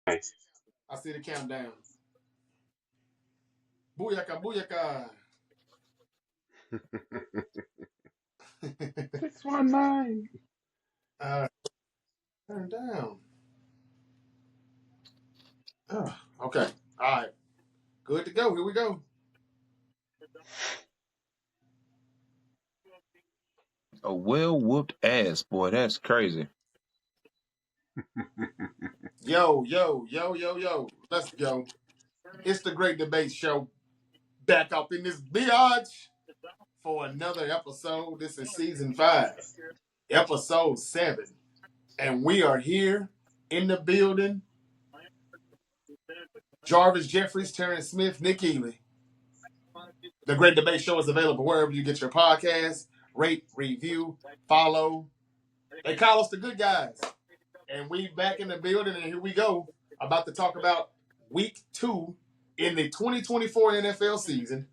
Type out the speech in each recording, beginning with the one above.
I see the countdown. Booyaka, booyaka. 619. Turn down. Okay. All right. Good to go. Here we go. A well-whooped ass, boy. That's crazy. Yo, yo, yo, yo, yo. Let's go. It's the Great Debate Show. Back up in this biatch for another episode. This is season 5, episode 7. And we are here in the building. Jarvis Jeffries, Terrence Smith, Nick Ely. The Great Debate Show is available wherever you get your podcasts. Rate, review, follow. They call us the good guys. And we back in the building, and here we go. About to talk about week 2 in the 2024 NFL season.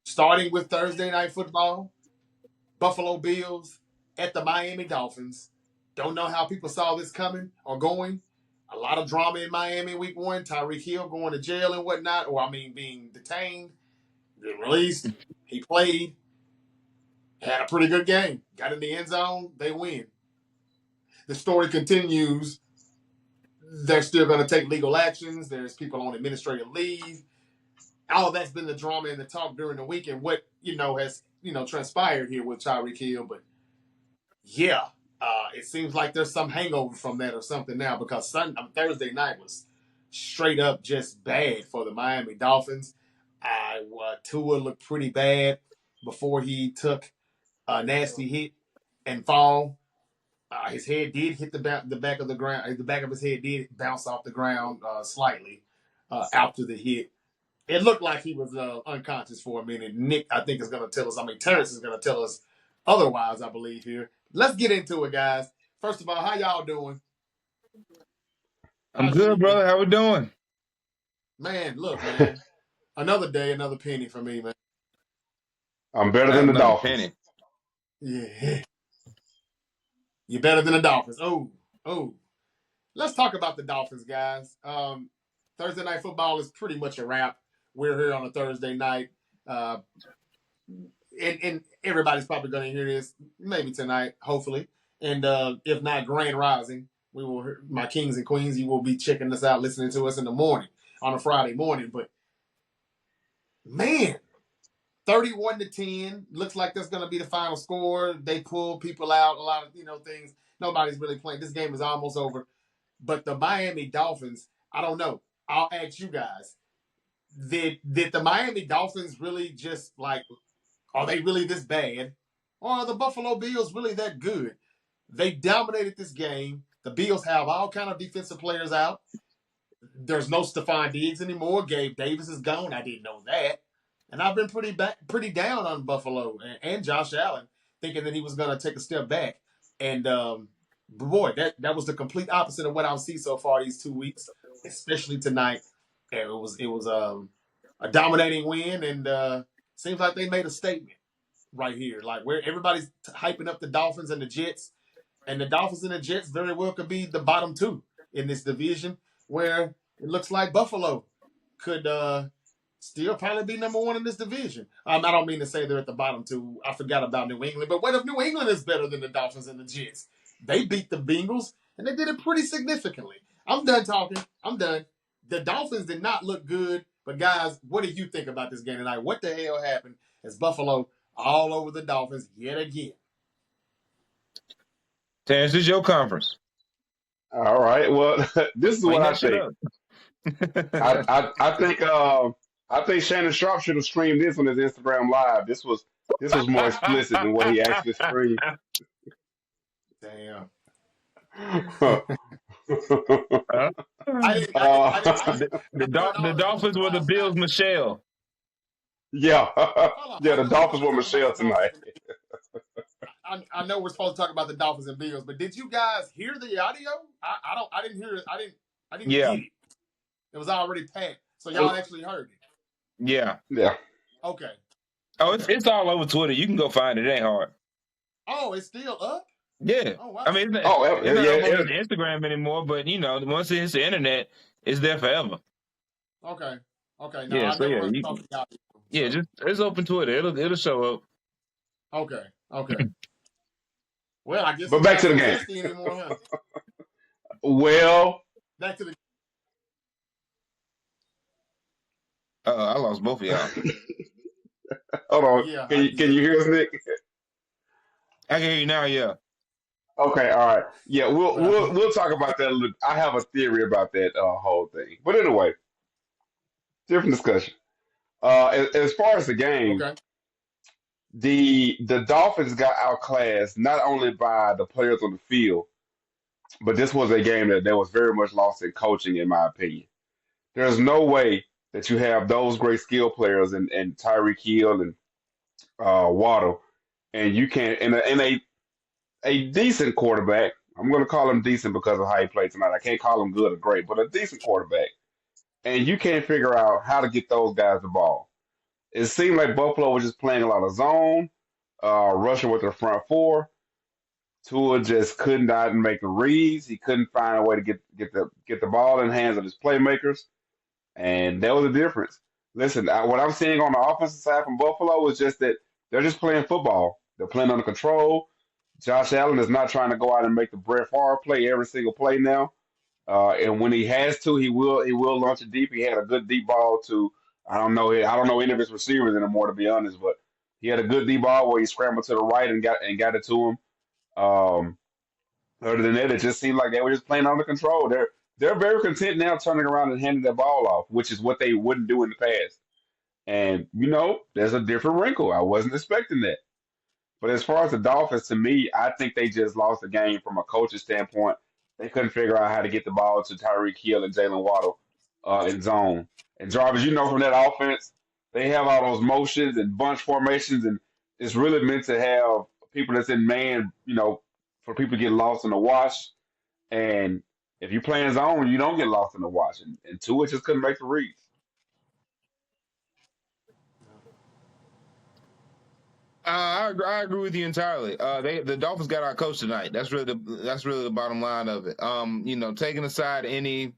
Starting with Thursday Night Football. Buffalo Bills at the Miami Dolphins. Don't know how people saw this coming or going. A lot of drama in Miami week 1. Tyreek Hill going to jail and whatnot, being detained, released. He played, had a pretty good game. Got in the end zone, they win. The story continues. They're still going to take legal actions. There's people on administrative leave. All that's been the drama and the talk during the week, and what has transpired here with Tyreek Hill. But yeah, it seems like there's some hangover from that or something now, because Thursday night was straight up just bad for the Miami Dolphins. Tua looked pretty bad before he took a nasty hit and fall. His head did hit the back of the ground. The back of his head did bounce off the ground slightly after the hit. It looked like he was unconscious for a minute. Nick, I think, is going to tell us. Terrence is going to tell us otherwise, I believe, here. Let's get into it, guys. First of all, how y'all doing? I'm good, brother. How we doing? Man, look, man. Another day, another penny for me, man. I'm better than the Dolphins. Penny. Yeah. You're better than the Dolphins. Oh. Let's talk about the Dolphins, guys. Thursday Night Football is pretty much a wrap. We're here on a Thursday night. And everybody's probably going to hear this maybe tonight, hopefully. And if not, Grand Rising. My kings and queens, you will be checking us out, listening to us in the morning, on a Friday morning. But, man, 31-10. Looks like that's going to be the final score. They pull people out, a lot of, things. Nobody's really playing. This game is almost over. But the Miami Dolphins, I don't know. I'll ask you guys. Did the Miami Dolphins really just, are they really this bad? Or are the Buffalo Bills really that good? They dominated this game. The Bills have all kind of defensive players out. There's no Stephon Diggs anymore. Gabe Davis is gone. I didn't know that. And I've been pretty down on Buffalo and Josh Allen, thinking that he was going to take a step back. And, boy, that was the complete opposite of what I've seen so far these 2 weeks, especially tonight. And it was a dominating win, and seems like they made a statement right here. Where everybody's hyping up the Dolphins and the Jets, and the Dolphins and the Jets very well could be the bottom 2 in this division, where it looks like Buffalo could still probably be number 1 in this division. I don't mean to say they're at the bottom 2. I forgot about New England. But what if New England is better than the Dolphins and the Jets? They beat the Bengals, and they did it pretty significantly. I'm done talking. I'm done. The Dolphins did not look good. But, guys, what do you think about this game tonight? What the hell happened as Buffalo all over the Dolphins yet again? Terrence, this is your conference. All right. Well, this is what I think. I think Shannon Sharp should have streamed this on his Instagram Live. This was more explicit than what he actually streamed. Damn. The Dolphins were the Bills, Michelle. Yeah, the Dolphins were Michelle tonight. I know we're supposed to talk about the Dolphins and Bills, but did you guys hear the audio? I didn't hear it. I didn't get it. It was already packed, so y'all actually heard it. Yeah. Okay. Oh, it's all over Twitter. You can go find it. It ain't hard. Oh, it's still up? Yeah, Oh I wow. mean Oh, it's yeah, not yeah. uploaded to Instagram anymore, but once it hits the internet, it's there forever. Okay. Okay. No, Yeah, I so never yeah, run across the audio. yeah, So just it's open Twitter. It'll show up. okay. Okay. Well, I guess But it's back not to the so game. zesty anymore, huh? Well, Back to the I lost both of y'all. hold on. yeah. Can you hear us, Nick? I can hear you now. Yeah. Okay, all right. Yeah, we'll well. we'll we'll talk about that a little. I have a theory about that whole thing. But anyway, different discussion. As far as the game, Okay. the Dolphins got outclassed not only by the players on the field, but this was a game that was very much lost in coaching, in my opinion. There's no way that you have those great skill players and Tyreek Hill and Waddle, and you can't and a decent quarterback. I'm going to call him decent because of how he played tonight. I can't call him good or great, but a decent quarterback. And you can't figure out how to get those guys the ball. It seemed like Buffalo was just playing a lot of zone, rushing with their front four. Tua just could not make the reads. He couldn't find a way to get the ball in the hands of his playmakers, and that was the difference. Listen, what I'm seeing on the offensive side from Buffalo is just that they're just playing football. They're playing under control. Josh Allen is not trying to go out and make the Brett Favre play every single play now. And when he has to, he will launch it deep. He had a good deep ball to I don't know any of his receivers anymore, to be honest, but he had a good deep ball where he scrambled to the right and got it to him. Um, Other than that, it just seemed like they were just playing under control. They're very content now turning around and handing that ball off, which is what they wouldn't do in the past. And there's a different wrinkle. I wasn't expecting that. But as far as the Dolphins, to me, I think they just lost the game from a coach's standpoint. They couldn't figure out how to get the ball to Tyreek Hill and Jalen Waddle in zone. And Jarvis, from that offense, they have all those motions and bunch formations, and it's really meant to have people that's in man, for people to get lost in the wash. And if you play in zone, you don't get lost in the wash. And Tua just couldn't make the reads. I agree with you entirely. The Dolphins got our coach tonight. That's really the bottom line of it. Taking aside any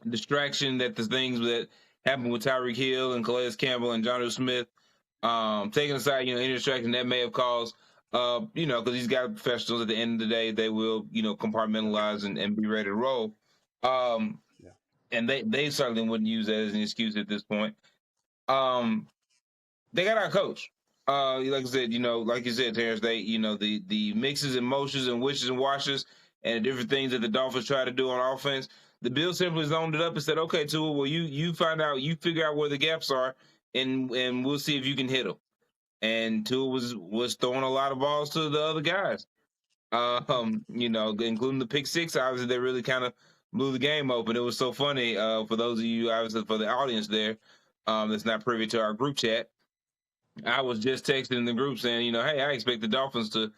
distraction that the things that happened with Tyreek Hill and Calais Campbell and Jonnu Smith, taking aside any distraction that may have caused, because these guys are professionals. At the end of the day, they will compartmentalize and be ready to roll. Yeah. And they certainly wouldn't use that as an excuse at this point. They got our coach. Like I said, like you said, Terrence, they, the mixes and motions and wishes and washes and the different things that the Dolphins try to do on offense. The Bills simply zoned it up and said, "Okay, Tua, well, you find out, you figure out where the gaps are, and we'll see if you can hit them." And Tua was throwing a lot of balls to the other guys, including the pick six. Obviously, they really kind of blew the game open. It was so funny for those of you, obviously, for the audience there, that's not privy to our group chat. I was just texting in the group saying, hey, I expect the Dolphins to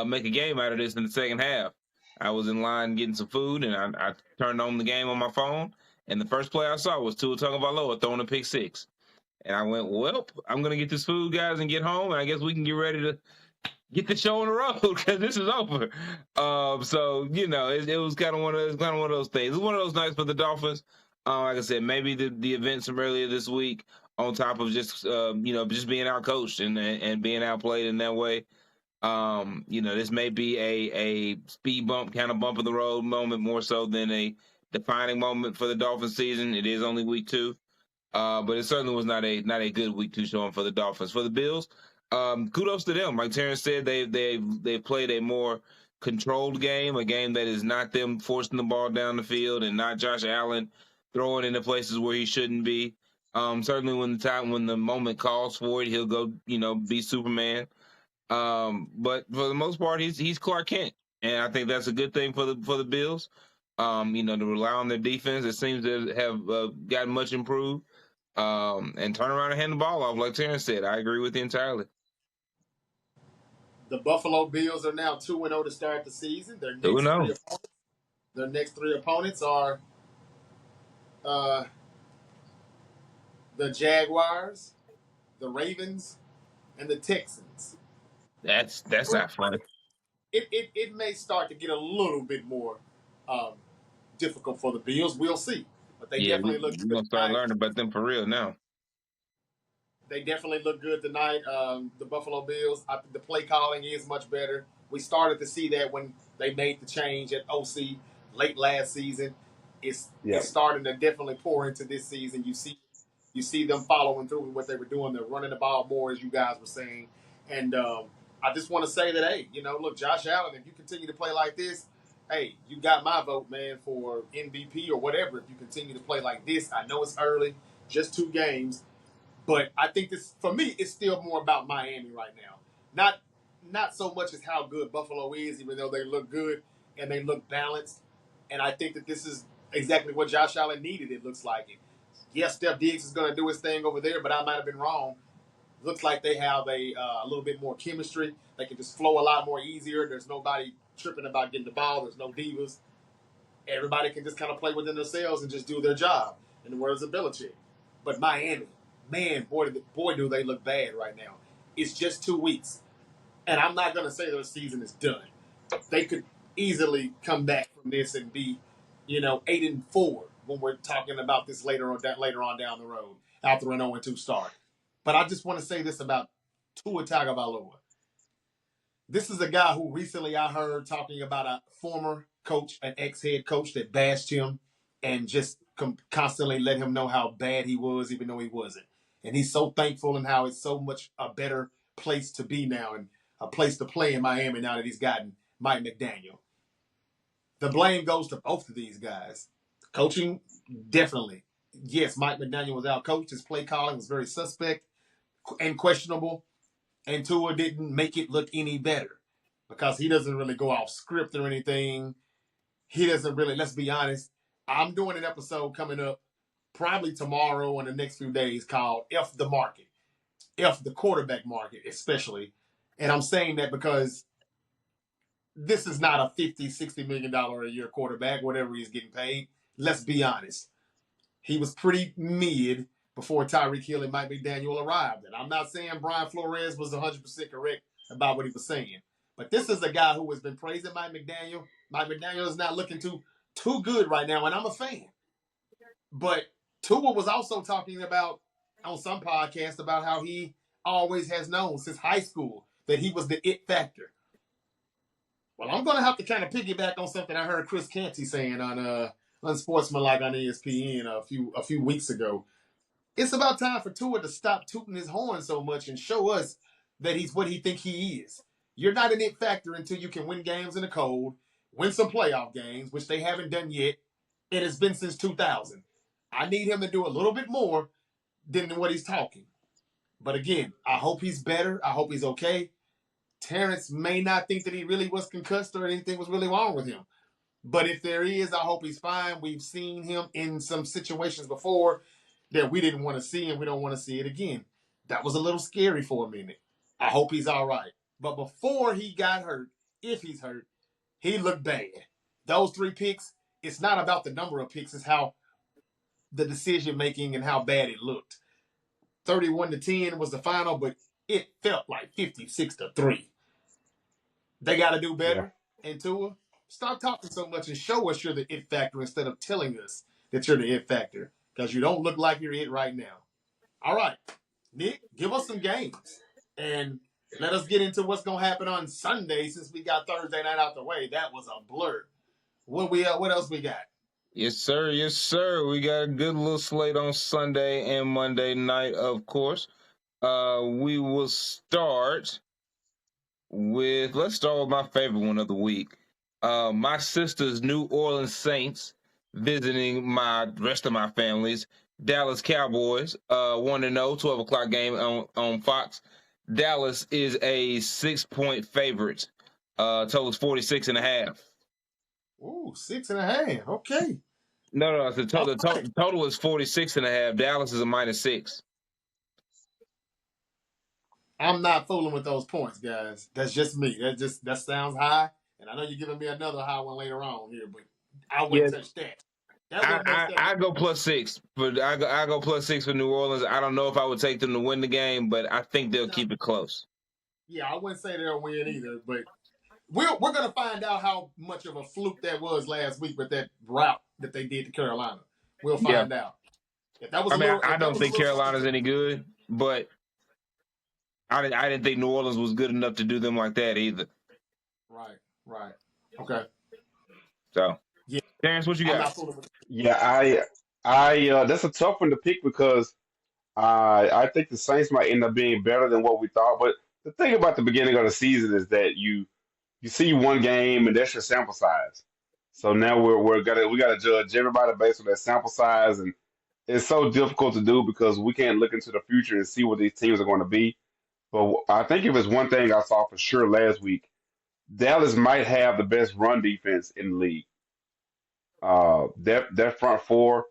make a game out of this in the second half. I was in line getting some food, and I turned on the game on my phone, and the first play I saw was Tua Tagovailoa throwing a pick six. And I went, well, I'm going to get this food, guys, and get home, and I guess we can get ready to get the show on the road because this is over. So it was kind of one of those things. It was one of those nights for the Dolphins. Like I said, maybe the events from earlier this week, on top of just just being outcoached and being outplayed in that way. This may be a speed bump, kind of bump in the road moment more so than a defining moment for the Dolphins season. It is only week 2. But it certainly was not a good week 2 showing for the Dolphins. For the Bills, kudos to them. Like Terrence said, they played a more controlled game, a game that is not them forcing the ball down the field and not Josh Allen throwing into places where he shouldn't be. Certainly when the moment calls for it, he'll go, be Superman. But for the most part, he's Clark Kent, and I think that's a good thing for the Bills. To rely on their defense, it seems to have gotten much improved. And turn around and hand the ball off, like Terrence said. I agree with you entirely. The Buffalo Bills are now 2-0 to start the season. Who knows? Their next three opponents are uh, the Jaguars, the Ravens, and the Texans. That's not fun. it may start to get a little bit more um, difficult for the Bills. We'll see, but they Yeah, definitely look we're good gonna start tonight. learning about them for real now. They definitely look good tonight. The Buffalo Bills. I think the play calling is much better. We started to see that when they made the change at OC late last season. It's Yep. starting to definitely pour into this season. You see them following through with what they were doing. They're running the ball more, as you guys were saying. And I just want to say that, hey, look, Josh Allen, if you continue to play like this, hey, you got my vote, man, for MVP or whatever. If you continue to play like this, I know it's early, just 2 games, but I think this, for me, it's still more about Miami right now. Not so much as how good Buffalo is, even though they look good and they look balanced. And I think that this is exactly what Josh Allen needed. It looks like it. Yes, Steph Diggs is going to do his thing over there, but I might have been wrong. Looks like they have a little bit more chemistry. They can just flow a lot more easier. There's nobody tripping about getting the ball. There's no divas. Everybody can just kind of play within themselves and just do their job, in the words of Belichick. But Miami, man, boy, do they look bad right now. It's just 2 weeks. And I'm not going to say their season is done. They could easily come back from this and be, 8-4 when we're talking about this later on down the road after an 0-2 start. But I just want to say this about Tua Tagovailoa. This is a guy who recently I heard talking about a former coach, an ex-head coach that bashed him and just constantly let him know how bad he was, even though he wasn't. And he's so thankful and how it's so much a better place to be now and a place to play in Miami now that he's gotten Mike McDaniel. The blame goes to both of these guys. Coaching, definitely. Yes, Mike McDaniel was out coached. His play calling was very suspect and questionable. And Tua didn't make it look any better because he doesn't really go off script or anything. He doesn't really, let's be honest. I'm doing an episode coming up probably tomorrow or in the next few days called F the Market, F the quarterback market, especially. And I'm saying that because this is not a $50, $60 million a year quarterback, whatever he's getting paid. Let's be honest. He was pretty mid before Tyreek Hill and Mike McDaniel arrived. And I'm not saying Brian Flores was 100% correct about what he was saying. But this is a guy who has been praising Mike McDaniel. Mike McDaniel is not looking too good right now, and I'm a fan. But Tua was also talking about on some podcast about how he always has known since high school that he was the it factor. Well, I'm going to have to kind of piggyback on something I heard Chris Canty saying on Unsportsmanlike on ESPN a few weeks ago. It's about time for Tua to stop tooting his horn so much and show us that he's what he think he is. You're not an it factor until you can win games in the cold, win some playoff games, which they haven't done yet, and it's been since 2000. I need him to do a little bit more than what he's talking. But again, I hope he's better. I hope he's okay. Terrence may not think that he really was concussed or anything was really wrong with him. But if there is, I hope he's fine. We've seen him in some situations before that we didn't want to see, and we don't want to see it again. That was a little scary for a minute. I hope he's all right. But before he got hurt, if he's hurt, he looked bad. Those 3 picks, it's not about the number of picks, it's how the decision making and how bad it looked. 31-10 was the final, but it felt like 56-3. They got to do Yeah. better. And Tua, stop talking so much and show us you're the it factor instead of telling us that you're the it factor because you don't look like you're it right now. All right, Nick, give us some games and let us get into what's going to happen on Sunday since we got Thursday night out the way. That was a blur. What else we got? Yes, sir. Yes, sir. We got a good little slate on Sunday and Monday night, of course. We will start let's start with my favorite one of the week. My sister's New Orleans Saints visiting my rest of my family's Dallas Cowboys. 1-0, 12 o'clock game on Fox. Dallas is a 6-point favorite. Total is 46.5. Ooh, 6.5. Okay. No, the All total, right. total is 46.5. Dallas is a -6. I'm not fooling with those points, guys. That's just me. That sounds high, and I know you're giving me another high one later on here, but I Yeah, wouldn't touch that. That wouldn't touch that. I go +6, but I go +6 for New Orleans. I don't know if I would take them to win the game, but I think they'll keep it close. Yeah, I wouldn't say they'll win either, but we're going to find out how much of a fluke that was last week with that route that they did to Carolina. We'll Yeah. find out. If that was I a mean, little, I if that don't was a think little Carolina's something, any good, but I didn't think New Orleans was good enough to do them like that either. right, right, okay, So, yeah, Terrence, what you I'm got? not fooling with. Yeah, that's a tough one to pick because I think the Saints might end up being better than what we thought. But the thing about the beginning of the season is that you see one game and that's your sample size. So now we gotta judge everybody based on that sample size, and it's so difficult to do because we can't look into the future and see what these teams are going to be. But I think if it's one thing I saw for sure last week, Dallas might have the best run defense in the league. That front four,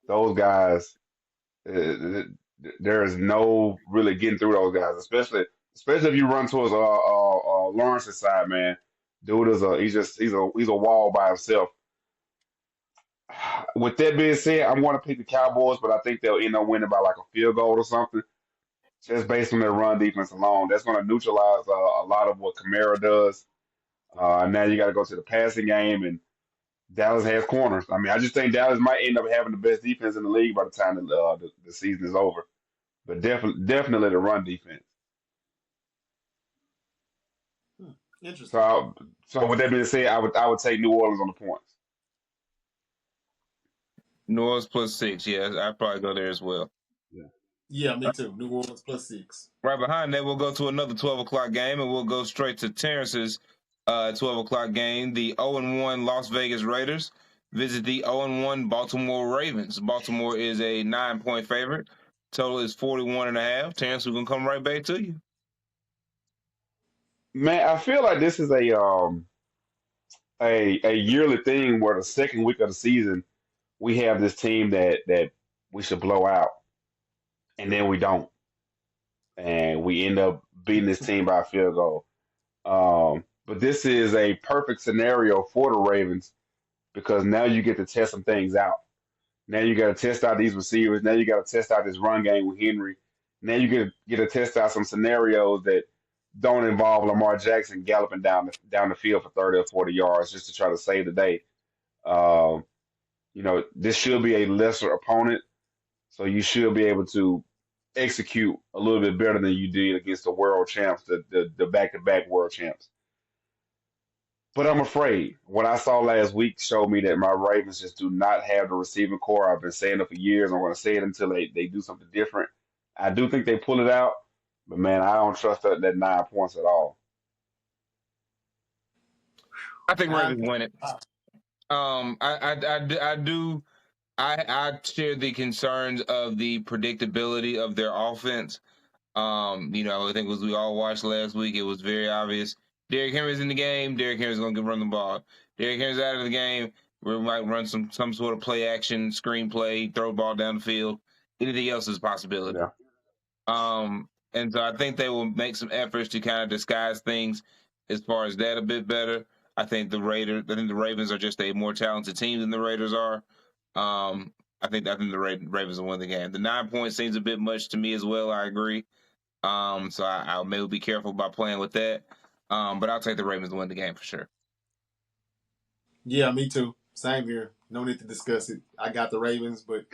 those guys, uh, there is no really getting through those guys, especially if you run towards Lawrence's side, man. Dude is he's a wall by himself. With that being said, I'm going to pick the Cowboys, but I think they'll end up winning by like a field goal or something, just based on their run defense alone. That's going to neutralize a lot of what Kamara does. Now you got to go to the passing game, and Dallas has corners. I mean, I just think Dallas might end up having the best defense in the league by the time the season is over. But definitely the run defense. So, Interesting. so with that being said, I would take New Orleans on the points. New Orleans +6. Yeah, I'd probably go there as well. Yeah. Yeah, me too. New Orleans +6. Right behind that, we'll go to another 12 o'clock game, and we'll go straight to Terrence's 12 o'clock game. The 0-1 Las Vegas Raiders visit the 0-1 Baltimore Ravens. Baltimore is a 9-point favorite. Total is 41.5. Terrence, we're going to come right back to you. Man, I feel like this is a yearly thing where the second week of the season we have this team that we should blow out, and then we don't, and we end up beating this team by a field goal. But this is a perfect scenario for the Ravens because now you get to test some things out. Now you got to test out these receivers. Now you got to test out this run game with Henry. Now you get to test out some scenarios that don't involve Lamar Jackson galloping down the field for 30 or 40 yards just to try to save the day. Um, this should be a lesser opponent, so you should be able to execute a little bit better than you did against the world champs, the back-to-back world champs. But I'm afraid what I saw last week showed me that my Ravens just do not have the receiving core. I've been saying it for years. I'm going to say it until they do something different. I do think they pull it out, but man, I don't trust that 9 points at all. I think 9 Ravens points. win it. I do. I share the concerns of the predictability of their offense. I think as we all watched last week, it was very obvious. Derrick Henry's in the game. Derrick Henry's going to run the ball. Derrick Henry's out of the game. We might run some sort of play action, screenplay, throw the ball down the field. Anything else is a possibility. Yeah. And so I think they will make some efforts to kind of disguise things as far as that a bit better. I think the Ravens are just a more talented team than the Raiders are. I think the Ravens will win the game. The 9 points seems a bit much to me as well. I agree. So I'll maybe be careful about playing with that. But I'll take the Ravens to win the game for sure. Yeah, me too. Same here. No need to discuss it. I got the Ravens, but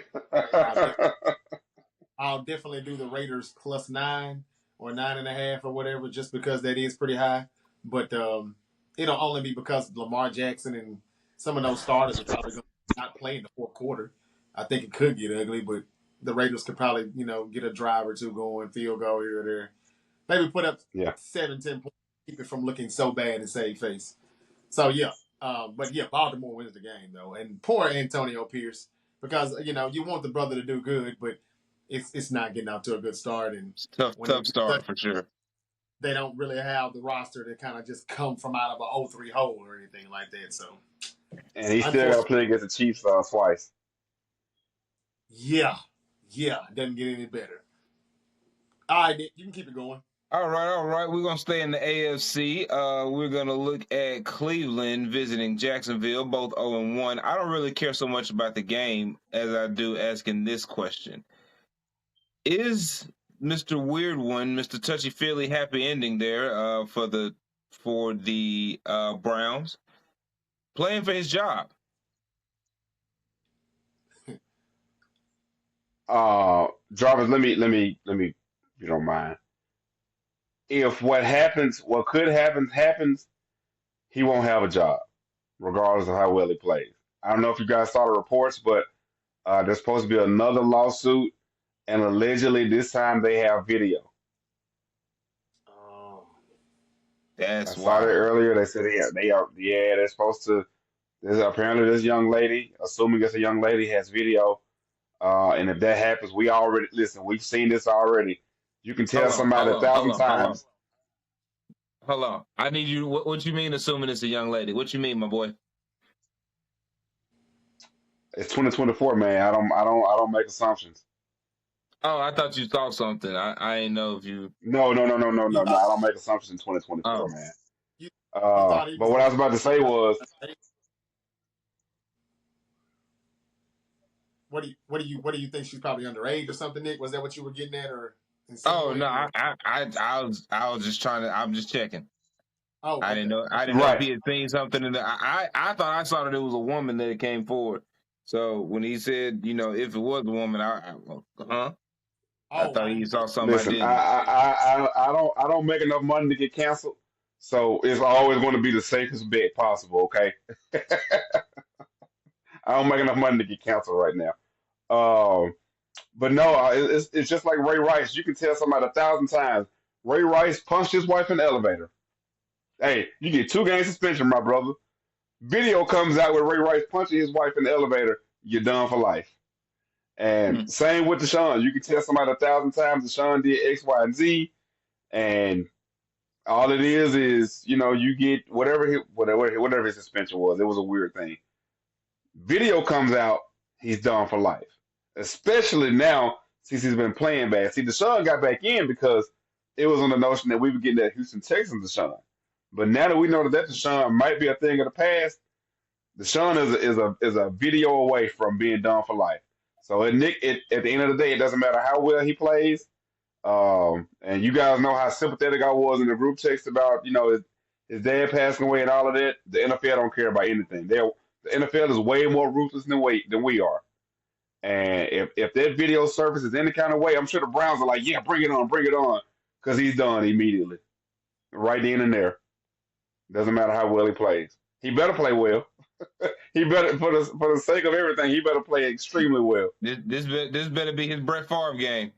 I'll definitely do the Raiders +9 or 9.5 or whatever, just because that is pretty high. But it'll only be because Lamar Jackson and some of those starters are probably going to not play in the fourth quarter. I think it could get ugly, but the Raiders could probably, get a drive or two going, field goal here or there. Maybe put up Yeah. 7, 10 points, keep it from looking so bad and save face. So, yeah. But, yeah, Baltimore wins the game, though. And poor Antonio Pierce, because, you want the brother to do good, but it's not getting out to a good start. And It's a tough start for sure. they don't really have the roster to kind of just come from out of a 0-3 hole or anything like that. So, And he still got to play against the Chiefs twice. yeah, doesn't get any better. All right, Nick, you can keep it going. All right. We're gonna stay in the AFC. We're gonna look at Cleveland visiting Jacksonville, both 0-1. I don't really care so much about the game as I do asking this question: Is Mr. Weird One, Mr. Touchy Feely happy ending there for the for the Browns, playing for his job. Jarvis, let me, if you don't mind. If what could happen happens, he won't have a job, regardless of how well he plays. I don't know if you guys saw the reports, but there's supposed to be another lawsuit, and allegedly this time they have video. Oh, I That's saw that wild. earlier. They said they're supposed to. There's apparently this young lady, assuming it's a young lady, has video. And if that happens, we've seen this already. You can tell Hold on, somebody hold a on, hold thousand on, hold on, times. hold on. I need you. What you mean? Assuming it's a young lady? What you mean, my boy? It's 2024, man. I don't make assumptions. Oh, I thought you saw something. I didn't know if you. No, no, no, no, no, you no, no. thought I don't make assumptions in 2024, Oh, man. you you thought he But was what I gonna was about to be say was, what do you think she's probably underage or something, Nick? Was that what you were getting at or oh no. insinuating? Or I was just trying to. I'm just checking. oh, I didn't okay, know. I okay. didn't know if right. he had seen something. I thought I saw that it was a woman that came forward. So when he said, if it was a woman, I Oh, thought I he didn't saw think. something I Listen, didn't. I don't make enough money to get canceled, so it's always going to be the safest bet possible. Okay, I don't make enough money to get canceled right now. Um, but no, it's just like Ray Rice. You can tell somebody a thousand times. Ray Rice punched his wife in the elevator. Hey, you get 2 game suspension, my brother. Video comes out with Ray Rice punching his wife in the elevator. You're done for life. And Hmm. same with Deshaun. You can tell somebody a thousand times Deshaun did X, Y, and Z, and all it is you get whatever his suspension was. It was a weird thing. Video comes out, he's done for life. Especially now since he's been playing bad. See, Deshaun got back in because it was on the notion that we were getting that Houston Texans Deshaun. But now that we know that Deshaun might be a thing of the past, Deshaun is a video away from being done for life. So at the end of the day, it doesn't matter how well he plays. And you guys know how sympathetic I was in the group text about his dad passing away and all of that. The NFL don't care about anything. The NFL is way more ruthless than we are. And if that video surfaces any kind of way, I'm sure the Browns are like, yeah, bring it on, because he's done immediately, right then and there. Doesn't matter how well he plays. He better play well. He better, for the sake of everything, he better play extremely well. This better be his Brett Favre game.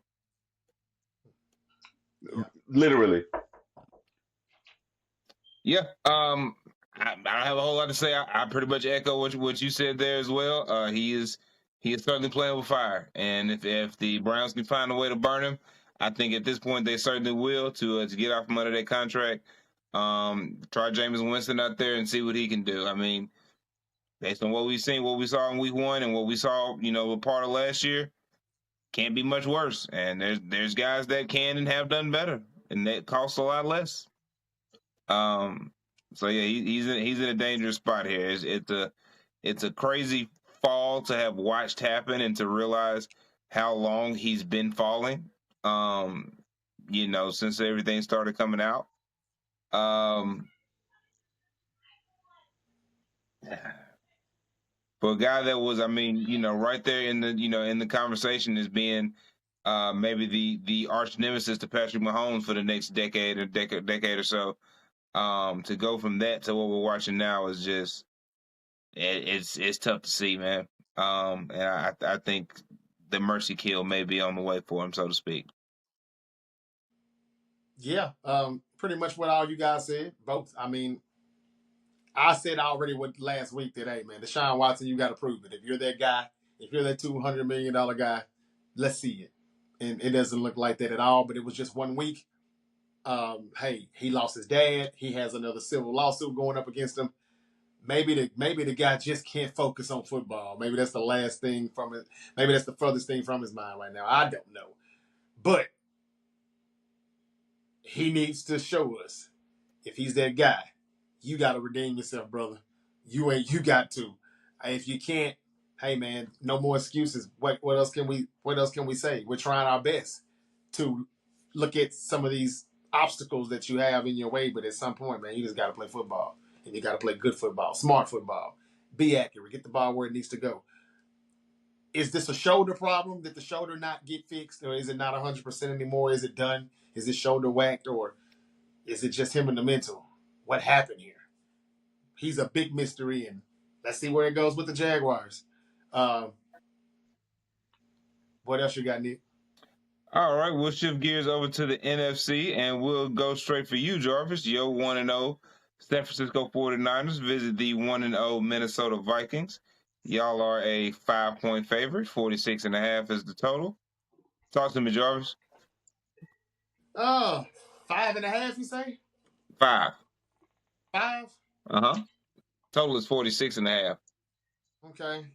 Yeah, Literally. Yeah. I don't have a whole lot to say. I pretty much echo what you said there as well. He is certainly playing with fire, and if the Browns can find a way to burn him, I think at this point they certainly will to get off from under that contract. Try Jameis Winston out there and see what he can do. I mean, based on what we've seen, what we saw in Week 1, and what we saw, a part of last year, can't be much worse. And there's guys that can and have done better, and that costs a lot less. Um, so yeah, he's in a dangerous spot here. It's a crazy fall to have watched happen and to realize how long he's been falling. Since everything started coming out. Um, for a guy that was, I mean, right there in the conversation as being maybe the arch nemesis to Patrick Mahomes for the next decade or so. To go from that to what we're watching now is just it's tough to see, man. And I think the mercy kill may be on the way for him, so to speak. yeah. Pretty much what all you guys said. Both. I mean, I said already what last week that, hey man, Deshaun Watson, you got to prove it. If you're that guy, if you're that $200 million guy, let's see it. And it doesn't look like that at all. But it was just 1 week. Hey, he lost his dad. He has another civil lawsuit going up against him. Maybe the guy just can't focus on football. Maybe that's the last thing from it. Maybe that's the furthest thing from his mind right now. I don't know, but he needs to show us if he's that guy. You got to redeem yourself, brother. You got to. If you can't, hey man, no more excuses. What else can we say? We're trying our best to look at some of these obstacles that you have in your way, but at some point, man, you just got to play football, and you got to play good football, smart football, be accurate, get the ball where it needs to go. Is this a shoulder problem? Did the shoulder not get fixed, or is it not 100% anymore? Is it done? Is his shoulder whacked, or is it just him and the mental? What happened here? He's a big mystery, and let's see where it goes with the Jaguars. Uh, what else you got, Nick? All right, we'll shift gears over to the NFC, and we'll go straight for you, Jarvis. Yo, 1-0 San Francisco 49ers visit the 1-0 Minnesota Vikings. Y'all are a 5-point favorite. 46.5 is the total. Talk to me, Jarvis. 5.5, you say? 5. 5? Uh-huh. Total is 46.5. Okay.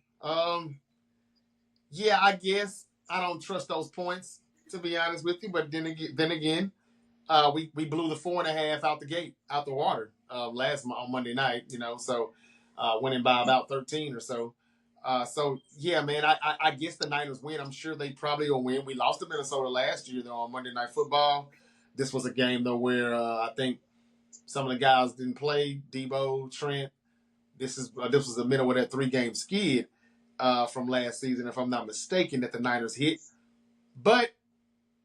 Yeah, I guess I don't trust those points, to be honest with you. But then again, we blew the 4.5 out the gate, out the water, on Monday night. So winning by about 13 or so. So yeah, man, I guess the Niners win. I'm sure they probably will win. We lost to Minnesota last year though on Monday Night Football. This was a game though where I think some of the guys didn't play. Debo, Trent. This was the middle of that 3-game skid from last season, if I'm not mistaken, that the Niners hit. But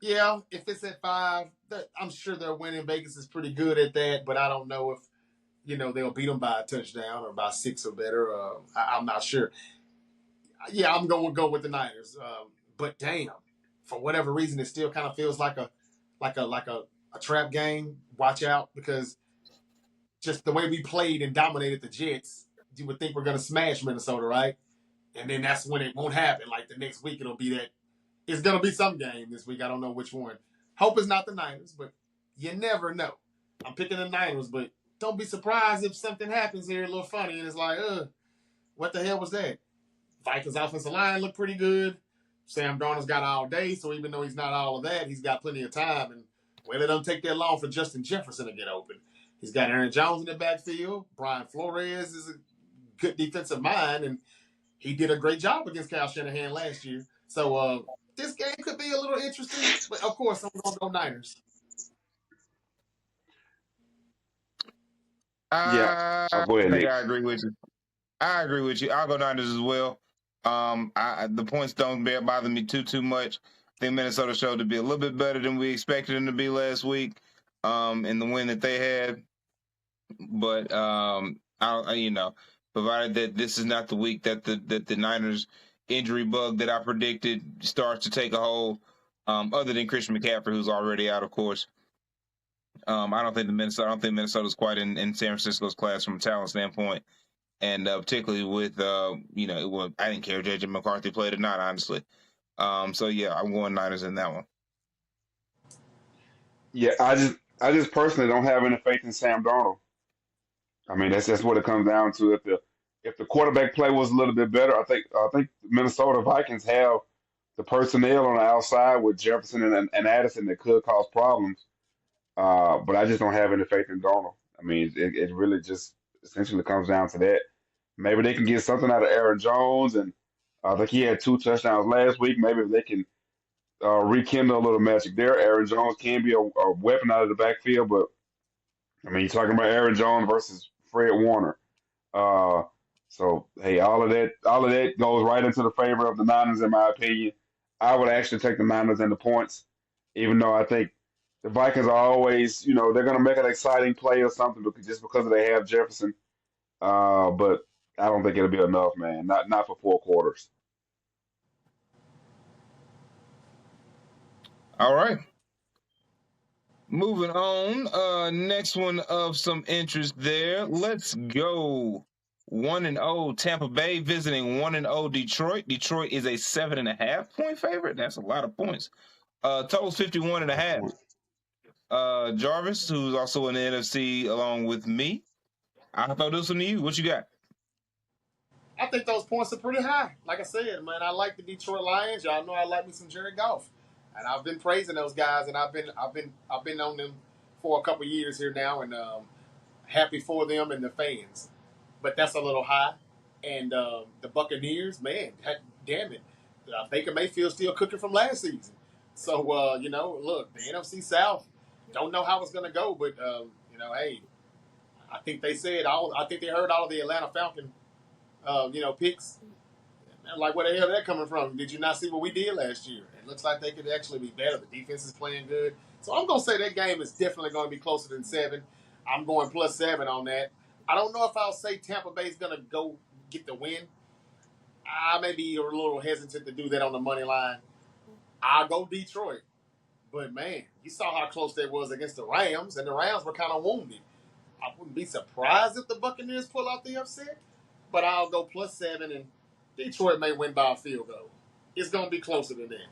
yeah, if it's at 5, I'm sure they're winning. Vegas is pretty good at that, but I don't know if they'll beat them by a touchdown or by 6 or better. I'm not sure. Yeah, I'm going to go with the Niners. But damn, for whatever reason, it still kind of feels like a trap game. Watch out, because just the way we played and dominated the Jets, you would think we're going to smash Minnesota, right? And then that's when it won't happen. Like the next week, it'll be that. It's going to be some game this week. I don't know which one. Hope it's not the Niners, but you never know. I'm picking the Niners, but don't be surprised if something happens here a little funny and it's like, what the hell was that? Vikings offensive line looked pretty good. Sam Darnold's got all day, so even though he's not all of that, he's got plenty of time. And well, it doesn't take that long for Justin Jefferson to get open. He's got Aaron Jones in the backfield. Brian Flores is a good defensive mind, and he did a great job against Kyle Shanahan last year. So this game could be a little interesting, but of course, I'm going to go Niners. Yeah. I Oh, go ahead, think Nick. I agree with you. I'll go Niners as well. The points don't bother me too much. I think Minnesota showed to be a little bit better than we expected them to be last week. In the win that they had, but provided that this is not the week that the Niners injury bug that I predicted starts to take a hold. Other than Christian McCaffrey, who's already out, of course. I don't think Minnesota's quite in San Francisco's class from a talent standpoint. And particularly with I didn't care if JJ McCarthy played or not, honestly. So yeah, I'm going Niners in that one. Yeah, I just personally don't have any faith in Sam Darnold. I mean, that's what it comes down to. If the quarterback play was a little bit better, I think Minnesota Vikings have the personnel on the outside with Jefferson and Addison that could cause problems. But I just don't have any faith in Darnold. I mean, it really just essentially comes down to that. Maybe they can get something out of Aaron Jones, and I think he had 2 touchdowns last week. Maybe if they can rekindle a little magic there. Aaron Jones can be a weapon out of the backfield, but I mean, you're talking about Aaron Jones versus Fred Warner. Uh, so hey, all of that goes right into the favor of the Niners, in my opinion. I would actually take the Niners and the points, even though I think the Vikings are always, they're going to make an exciting play or something because they have Jefferson. But I don't think it'll be enough, man. Not for 4 quarters. All right. Moving on. Next one of some interest there. Let's go. 1-0 Tampa Bay visiting 1-0 Detroit. Detroit is a 7.5-point favorite. That's a lot of points. Total's 51.5. Jarvis, who's also in the NFC along with me. I'll throw this one to you. What you got? I think those points are pretty high. Like I said, man, I like the Detroit Lions. Y'all know I like me some Jared Goff, and I've been praising those guys, and I've been on them for a couple years here now, and happy for them and the fans. But that's a little high. And the Buccaneers, man, damn it, Baker Mayfield still cooking from last season. So look, the NFC South. Don't know how it's gonna go, but hey, I think they said all. I think they heard all of the Atlanta Falcon, picks. Like, where the hell that coming from? Did you not see what we did last year? It looks like they could actually be better. The defense is playing good, so I'm gonna say that game is definitely going to be closer than 7. I'm going +7 on that. I don't know if I'll say Tampa Bay's gonna go get the win. I may be a little hesitant to do that on the money line. I'll go Detroit. But man, you saw how close that was against the Rams, and the Rams were kind of wounded. I wouldn't be surprised if the Buccaneers pull out the upset, but I'll go +7, and Detroit may win by a field goal. It's going to be closer than that.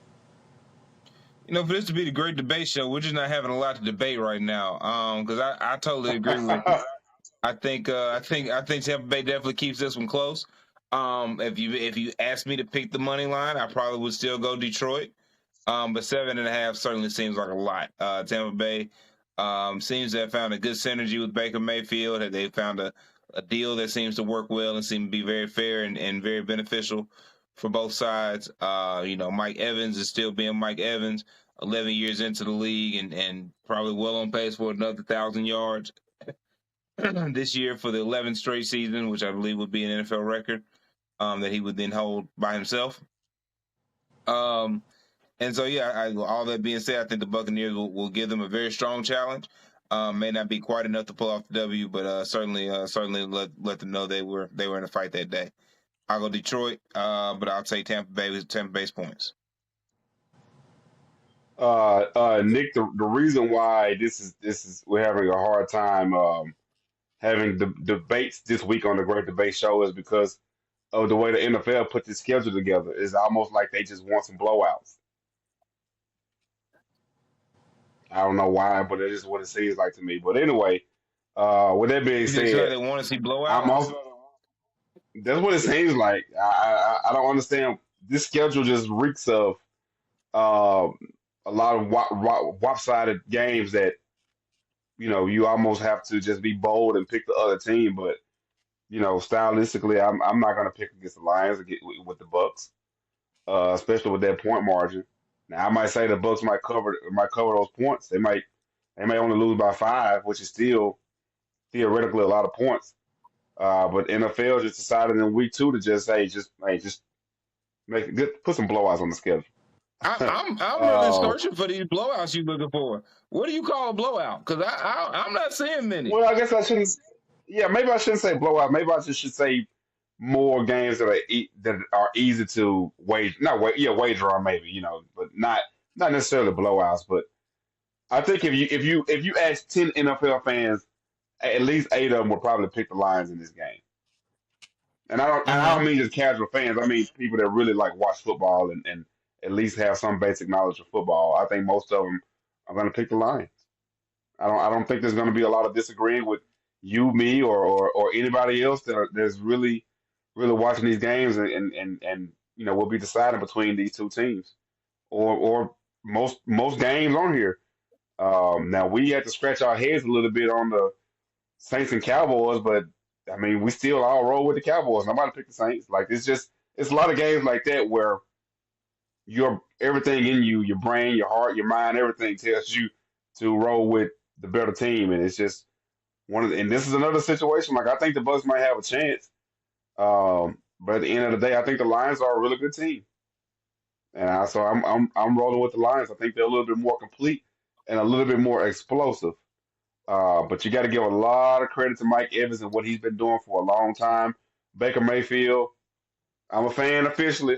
For this to be the great debate show, we're just not having a lot to debate right now. Because I totally agree with you. I think Tampa Bay definitely keeps this one close. If you asked me to pick the money line, I probably would still go Detroit. But 7.5 certainly seems like a lot. Tampa Bay seems to have found a good synergy with Baker Mayfield. They found a deal that seems to work well and seem to be very fair and very beneficial for both sides. Mike Evans is still being Mike Evans, 11 years into the league and probably well on pace for another 1,000 yards this year for the 11th straight season, which I believe would be an NFL record that he would then hold by himself. And so, all that being said, I think the Buccaneers will give them a very strong challenge. May not be quite enough to pull off the W, but certainly let them know they were in a fight that day. I'll go Detroit, but I'll take Tampa Bay's points. Nick, the reason why this is we're having a hard time having the debates this week on the Great Debate Show is because of the way the NFL put this schedule together. It's almost like they just want some blowouts. I don't know why, but it is what it seems like to me. But anyway, with that being said, they want to see blowouts. I'm also that's what it seems like. I don't understand. This schedule just reeks of a lot of lopsided games that you almost have to just be bold and pick the other team. But stylistically, I'm not going to pick against the Lions with the Bucks, especially with that point margin. Now I might say the Bucks might cover those points. They may only lose by 5, which is still theoretically a lot of points. But NFL just decided in week 2 to just put some blowouts on the schedule. I'm really searching for these blowouts you're looking for. What do you call a blowout? Because I'm not seeing many. Well, I guess I shouldn't. Yeah, maybe I shouldn't say blowout. Maybe I just should say more games that are easy to wager on, maybe but not necessarily blowouts. But I think if you ask 10 NFL fans, at least 8 of them would probably pick the Lions in this game. And I don't mean just casual fans. I mean people that really like watch football and at least have some basic knowledge of football. I think most of them are going to pick the Lions. I don't think there's going to be a lot of disagreeing with you, me, or anybody else that's really watching these games and will be deciding between these two teams or most games on here. Now we had to scratch our heads a little bit on the Saints and Cowboys, but I mean we still all roll with the Cowboys. Nobody picked the Saints. Like it's a lot of games like that where everything in you, your brain, your heart, your mind, everything tells you to roll with the better team, and it's just and this is another situation. Like I think the Bucks might have a chance, but at the end of the day, I think the Lions are a really good team, and so I'm rolling with the Lions. I think they're a little bit more complete and a little bit more explosive. But you got to give a lot of credit to Mike Evans and what he's been doing for a long time. Baker Mayfield, I'm a fan officially.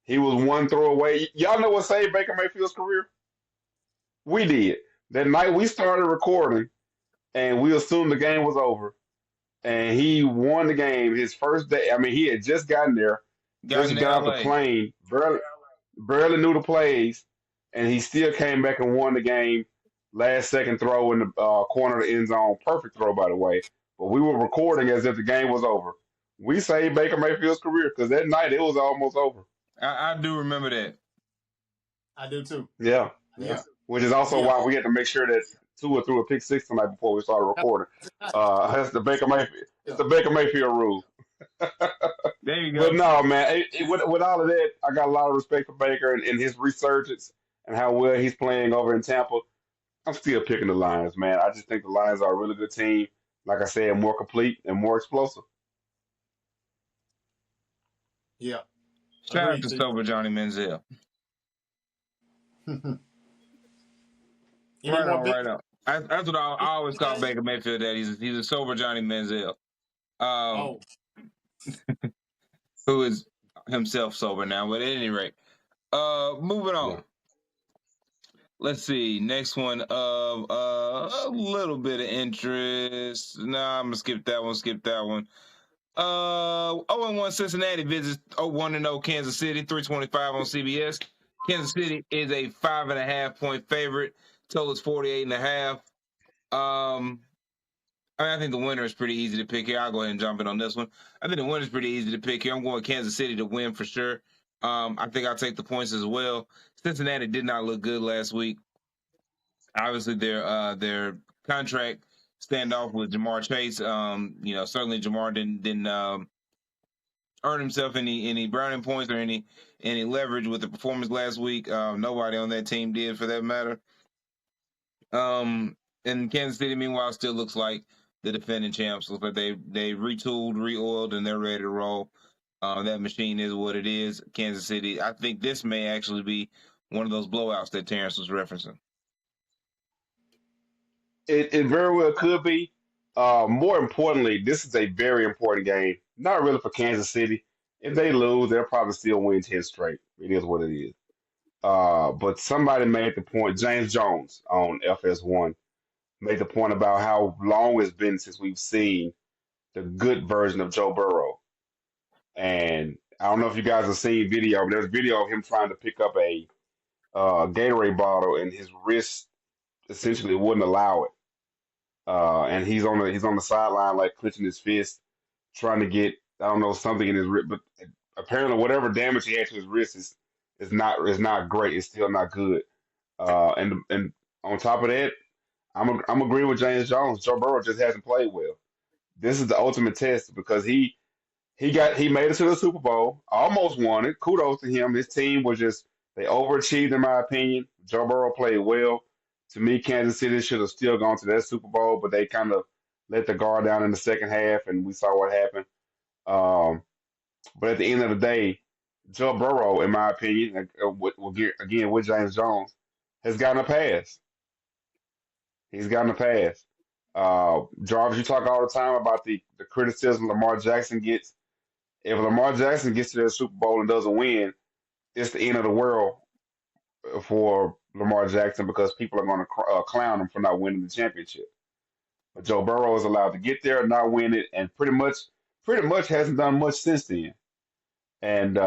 He was one throw away. Y'all know what saved Baker Mayfield's career? We did. That night we started recording and we assumed the game was over. And he won the game his first day. I mean, he had just gotten there, just got off the plane, barely knew the plays, and he still came back and won the game. Last second throw in the corner of the end zone. Perfect throw, by the way. But we were recording as if the game was over. We saved Baker Mayfield's career because that night it was almost over. I do remember that. I do too. Yeah. Which is also why we had to make sure that Tua threw a pick 6 tonight before we started recording. That's the Baker Mayfield. It's the Baker Mayfield rule. There you go. But no, man. With all of that, I got a lot of respect for Baker and his resurgence and how well he's playing over in Tampa, I'm still picking the Lions, man. I just think the Lions are a really good team. Like I said, more complete and more explosive. Yeah, Shout out agreed, to T. sober Johnny Manziel. Any Right more on, big right on. That's what I always call game? Baker Mayfield. That he's a sober Johnny Manziel, Oh, who is himself sober now. But at any rate, moving Yeah. on. Let's see. Next one of a little bit of interest. Nah, I'm gonna skip that one. Skip that one. 0-1 Cincinnati visits 0-1-0 Kansas City. 325 on CBS. Kansas City is a 5.5 point favorite. Total is 48.5. I think the winner is pretty easy to pick here. I'll go ahead and jump in on this one. I think the winner is pretty easy to pick here. I'm going Kansas City to win for sure. I think I'll take the points as well. Cincinnati did not look good last week. Obviously, their contract standoff with Jamar Chase. Certainly Jamar didn't earn himself any browning points or any leverage with the performance last week. Nobody on that team did, for that matter. And Kansas City, meanwhile, still looks like the defending champs. Looks like they retooled, reoiled, and they're ready to roll. That machine is what it is. Kansas City. I think this may actually be one of those blowouts that Terrence was referencing. It very well could be. More importantly, this is a very important game. Not really for Kansas City. If they lose, they'll probably still win 10 straight. It is what it is. But somebody made the point, James Jones on FS1 made the point about how long it's been since we've seen the good version of Joe Burrow. And I don't know if you guys have seen video, but there's video of him trying to pick up a Gatorade bottle, and his wrist essentially wouldn't allow it. And he's on the sideline like clenching his fist, trying to get I don't know something in his wrist, but apparently whatever damage he had to his wrist is not great. It's still not good. And on top of that, I'm agreeing with James Jones. Joe Burrow just hasn't played well. This is the ultimate test because he made it to the Super Bowl, almost won it. Kudos to him. His team was just they overachieved in my opinion. Joe Burrow played well. To me, Kansas City should have still gone to that Super Bowl, but they kind of let the guard down in the second half, and we saw what happened. Um, but at the end of the day, Joe Burrow, in my opinion, again with James Jones, has gotten a pass. He's gotten a pass. Jarvis, you talk all the time about the criticism Lamar Jackson gets. If Lamar Jackson gets to the Super Bowl and doesn't win, it's the end of the world for Lamar Jackson because people are going to clown him for not winning the championship. But Joe Burrow is allowed to get there, not win it, and pretty much hasn't done much since then. And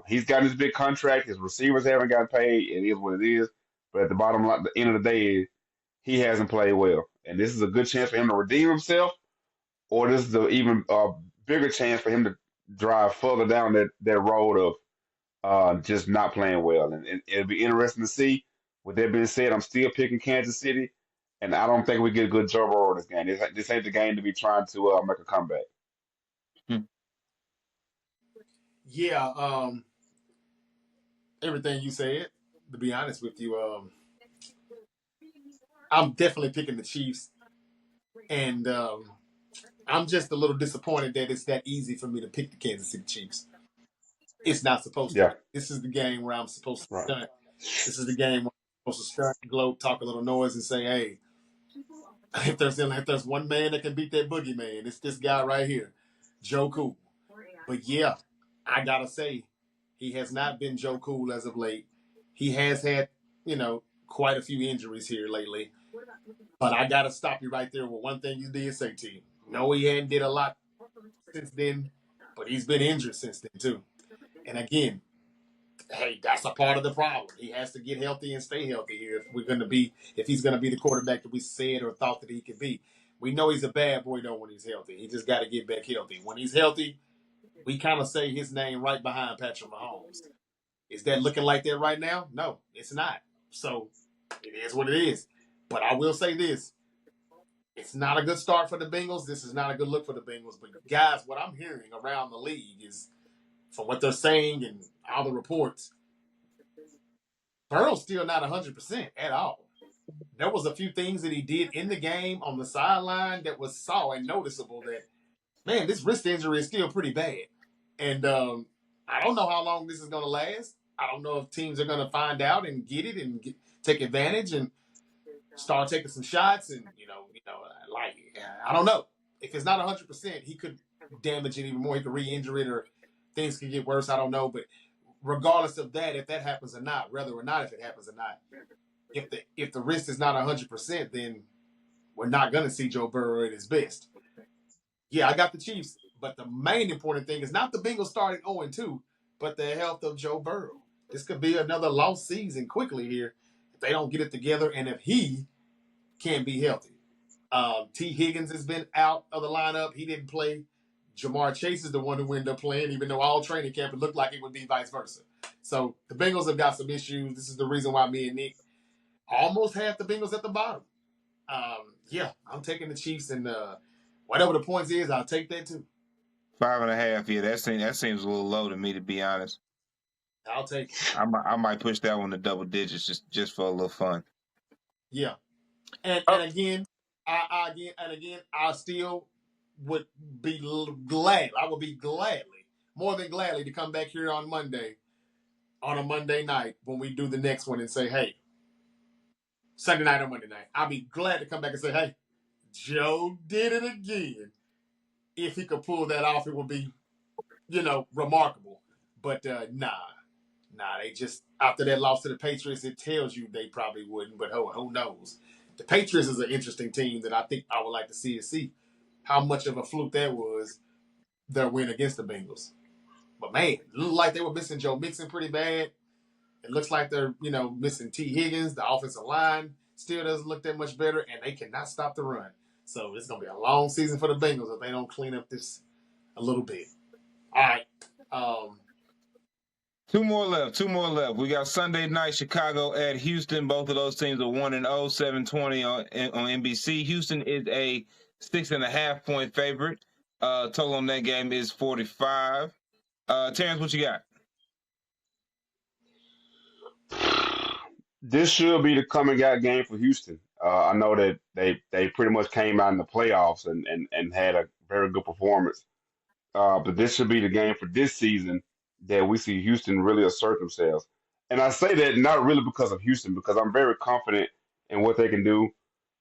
he's gotten his big contract. His receivers haven't gotten paid. It is what it is. But at the bottom line, the end of the day, he hasn't played well, and this is a good chance for him to redeem himself, or this is an even bigger chance for him to drive further down that road of just not playing well. And it'll be interesting to see. With that being said, I'm still picking Kansas City, and I don't think we get a good Joe Burrow this game. This ain't the game to be trying to make a comeback. Hmm. yeah. Everything you said. To be honest with you, I'm definitely picking the Chiefs, and I'm just a little disappointed that it's that easy for me to pick the Kansas City Chiefs. It's not supposed to Yeah, be. This is the game where I'm supposed to right. stunt. This is the game where I'm supposed to stunt, gloat, talk a little noise, and say, "Hey, if there's one man that can beat that boogeyman, it's this guy right here, Joe Cool." But yeah, I gotta say, he has not been Joe Cool as of late. He has had, quite a few injuries here lately. But I gotta stop you right there with one thing you did say, T. No, he hadn't did a lot since then, but he's been injured since then too. And again, hey, that's a part of the problem. He has to get healthy and stay healthy here if he's gonna be the quarterback that we said or thought that he could be. We know he's a bad boy though when he's healthy. He just got to get back healthy. When he's healthy, we kind of say his name right behind Patrick Mahomes. Is that looking like that right now? No, it's not. So it is what it is. But I will say this: it's not a good start for the Bengals. This is not a good look for the Bengals. But guys, what I'm hearing around the league is, from what they're saying and all the reports, Burrow's still not 100% at all. There was a few things that he did in the game on the sideline that was saw and noticeable that, man, this wrist injury is still pretty bad. And I don't know how long this is going to last. I don't know if teams are going to find out and get it and take advantage and start taking some shots. And, like, I don't know. If it's not 100%, he could damage it even more. He could re-injure it or things could get worse. I don't know. But regardless of that, if that happens or not, whether or not if it happens or not, if the wrist is not 100%, then we're not going to see Joe Burrow at his best. Yeah, I got the Chiefs, but the main important thing is not the Bengals starting 0-2, but the health of Joe Burrow. This could be another lost season quickly here if they don't get it together and if he can't be healthy. T. Higgins has been out of the lineup. He didn't play. Jamar Chase is the one who ended up playing, even though all training camp it looked like it would be vice versa. So the Bengals have got some issues. This is the reason why me and Nick almost had the Bengals at the bottom. Yeah, I'm taking the Chiefs, and whatever the points is, I'll take that too. 5.5. Yeah, that seems a little low to me, to be honest. I'll take it. I might push that one to double digits just for a little fun. Yeah, and again, I still would be glad. I would be more than gladly, to come back here on a Monday night when we do the next one and say, hey, Sunday night or Monday night. I'll be glad to come back and say, hey, Joe did it again. If he could pull that off, it would be, remarkable. But nah, they just, after that loss to the Patriots, it tells you they probably wouldn't, but who knows? The Patriots is an interesting team that I think I would like to see how much of a fluke that was, their win against the Bengals. But man, it looked like they were missing Joe Mixon pretty bad. It looks like they're, missing T. Higgins. The offensive line still doesn't look that much better, and they cannot stop the run. So it's going to be a long season for the Bengals if they don't clean up this a little bit. All right. Two more left. We got Sunday night, Chicago at Houston. Both of those teams are 1-0, 7:20 on NBC. Houston is a 6.5 point favorite. Total on that game is 45. Terrence, what you got? This should be the coming out game for Houston. I know that they pretty much came out in the playoffs and had a very good performance. But this should be the game for this season that we see Houston really assert themselves. And I say that not really because of Houston, because I'm very confident in what they can do.